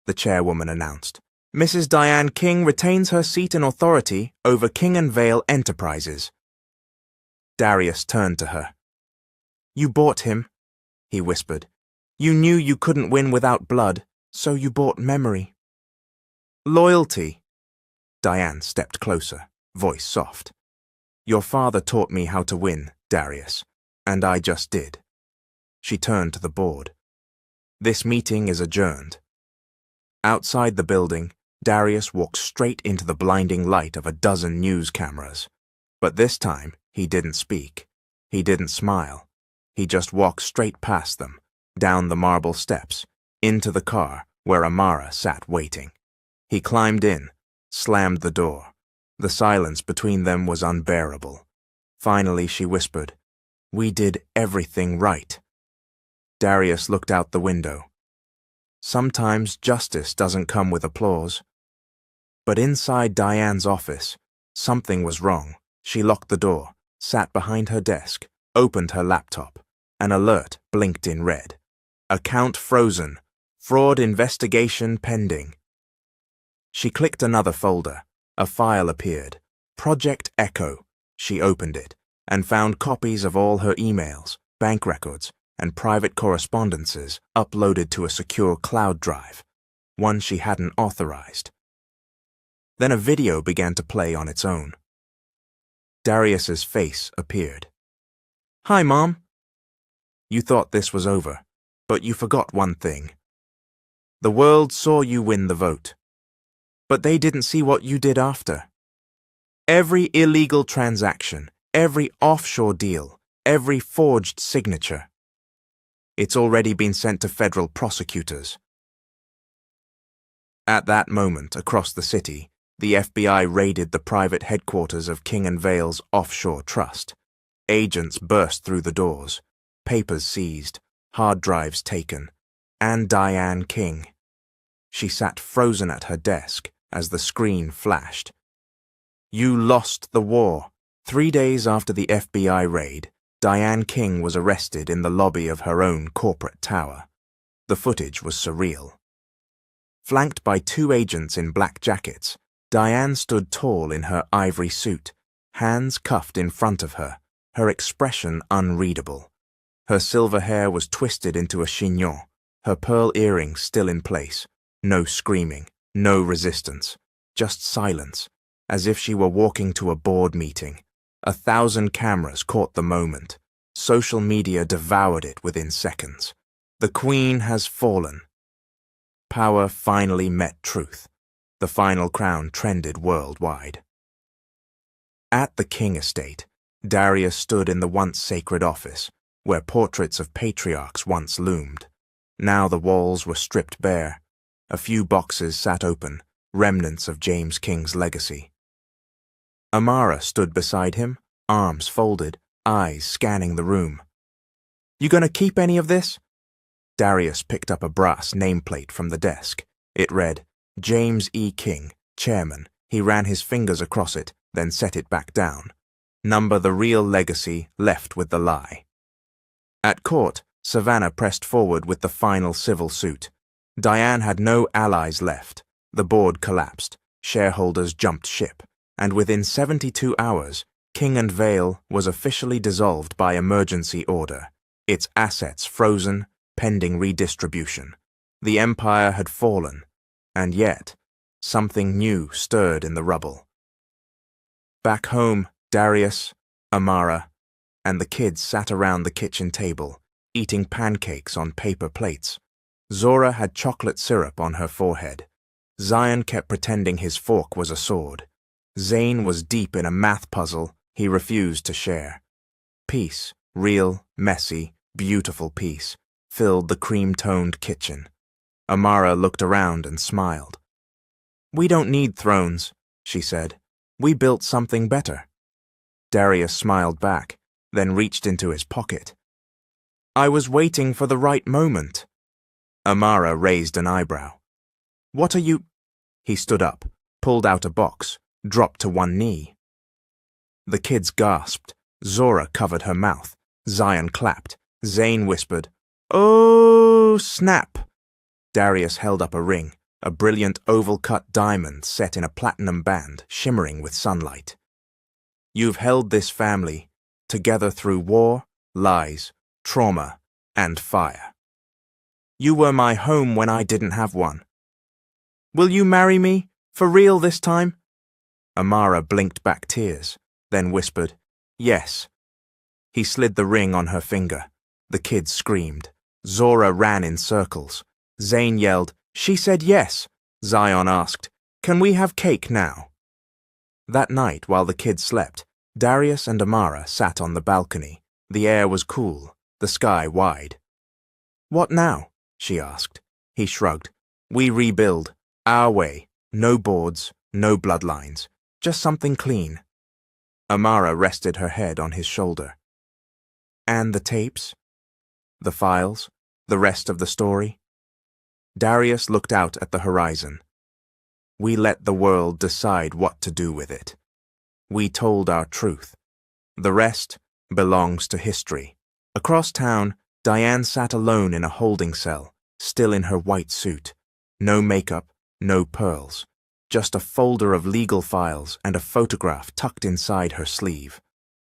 the chairwoman announced. "Mrs. Diane King retains her seat and authority over King and Vale Enterprises." Darius turned to her. "You bought him," he whispered. "You knew you couldn't win without blood, so you bought memory." "Loyalty." Diane stepped closer, voice soft. "Your father taught me how to win, Darius, and I just did." She turned to the board. This meeting is adjourned. Outside the building, Darius walked straight into the blinding light of a dozen news cameras. But this time, he didn't speak. He didn't smile. He just walked straight past them, down the marble steps, into the car where Amara sat waiting. He climbed in, slammed the door. The silence between them was unbearable. Finally, she whispered, "We did everything right." Darius looked out the window. Sometimes justice doesn't come with applause. But inside Diane's office, something was wrong. She locked the door, sat behind her desk, opened her laptop. An alert blinked in red. Account frozen. Fraud investigation pending. She clicked another folder. A file appeared. Project Echo. She opened it and found copies of all her emails, bank records, and private correspondences uploaded to a secure cloud drive, one she hadn't authorized. Then a video began to play on its own. Darius's face appeared. "Hi, Mom. You thought this was over, but you forgot one thing. The world saw you win the vote, but they didn't see what you did after. Every illegal transaction, every offshore deal, every forged signature. It's already been sent to federal prosecutors." At that moment, across the city, the FBI raided the private headquarters of King and Vale's offshore trust. Agents burst through the doors, papers seized, hard drives taken, and Diane King. She sat frozen at her desk as the screen flashed. You lost the war. 3 days after the FBI raid, Diane King was arrested in the lobby of her own corporate tower. The footage was surreal. Flanked by 2 agents in black jackets, Diane stood tall in her ivory suit, hands cuffed in front of her, her expression unreadable. Her silver hair was twisted into a chignon, her pearl earrings still in place. No screaming, no resistance, just silence, as if she were walking to a board meeting. 1,000 cameras caught the moment. Social media devoured it within seconds. The Queen has fallen. Power finally met truth. The final crown trended worldwide. At the King estate, Darius stood in the once sacred office, where portraits of patriarchs once loomed. Now the walls were stripped bare. A few boxes sat open, remnants of James King's legacy. Amara stood beside him, arms folded, eyes scanning the room. "You gonna keep any of this?" Darius picked up a brass nameplate from the desk. It read, James E. King, Chairman. He ran his fingers across it, then set it back down. Number the real legacy, left with the lie. At court, Savannah pressed forward with the final civil suit. Diane had no allies left. The board collapsed. Shareholders jumped ship. And within 72 hours, King and Vale was officially dissolved by emergency order, its assets frozen, pending redistribution. The empire had fallen, and yet, something new stirred in the rubble. Back home, Darius, Amara, and the kids sat around the kitchen table, eating pancakes on paper plates. Zora had chocolate syrup on her forehead. Zion kept pretending his fork was a sword. Zane was deep in a math puzzle he refused to share. Peace, real, messy, beautiful peace, filled the cream-toned kitchen. Amara looked around and smiled. "We don't need thrones," she said. "We built something better." Darius smiled back, then reached into his pocket. "I was waiting for the right moment." Amara raised an eyebrow. "What are you—" He stood up, pulled out a box, dropped to one knee. The kids gasped. Zora covered her mouth. Zion clapped. Zane whispered, "Oh, snap!" Darius held up a ring, a brilliant oval-cut diamond set in a platinum band, shimmering with sunlight. "You've held this family together through war, lies, trauma, and fire. You were my home when I didn't have one. Will you marry me, for real this time?" Amara blinked back tears, then whispered, "Yes." He slid the ring on her finger. The kids screamed. Zora ran in circles. Zane yelled, "She said yes." Zion asked, "Can we have cake now?" That night, while the kids slept, Darius and Amara sat on the balcony. The air was cool, the sky wide. "What now?" she asked. He shrugged. "We rebuild, our way, no boards, no bloodlines, just something clean." Amara rested her head on his shoulder. "And the tapes? The files? The rest of the story?" Darius looked out at the horizon. "We let the world decide what to do with it. We told our truth. The rest belongs to history." Across town, Diane sat alone in a holding cell, still in her white suit. No makeup, no pearls. Just a folder of legal files and a photograph tucked inside her sleeve.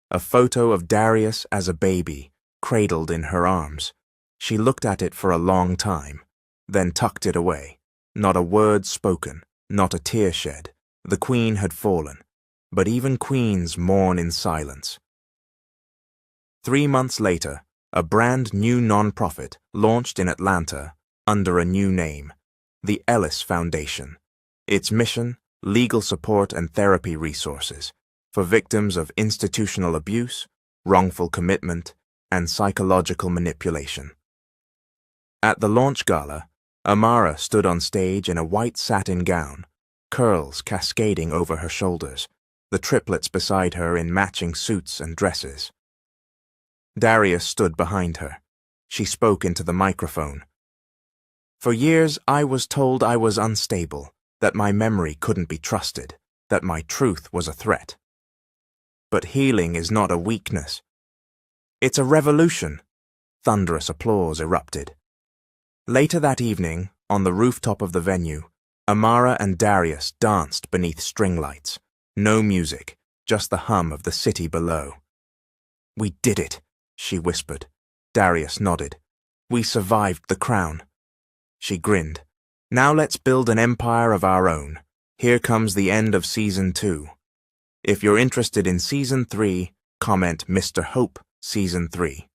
A photo of Darius as a baby, cradled in her arms. She looked at it for a long time, then tucked it away. Not a word spoken, not a tear shed. The queen had fallen, but even queens mourn in silence. 3 months later, a brand new non-profit launched in Atlanta under a new name, the Ellis Foundation. Its mission, legal support and therapy resources for victims of institutional abuse, wrongful commitment, and psychological manipulation. At the launch gala, Amara stood on stage in a white satin gown, curls cascading over her shoulders, the triplets beside her in matching suits and dresses. Darius stood behind her. She spoke into the microphone. "For years I was told I was unstable, that my memory couldn't be trusted, that my truth was a threat. But healing is not a weakness. It's a revolution." Thunderous applause erupted. Later that evening, on the rooftop of the venue, Amara and Darius danced beneath string lights. No music, just the hum of the city below. "We did it," she whispered. Darius nodded. "We survived the crown." She grinned. "Now let's build an empire of our own. Here comes the end of Season 2. If you're interested in Season 3, comment Mr. Hope Season 3.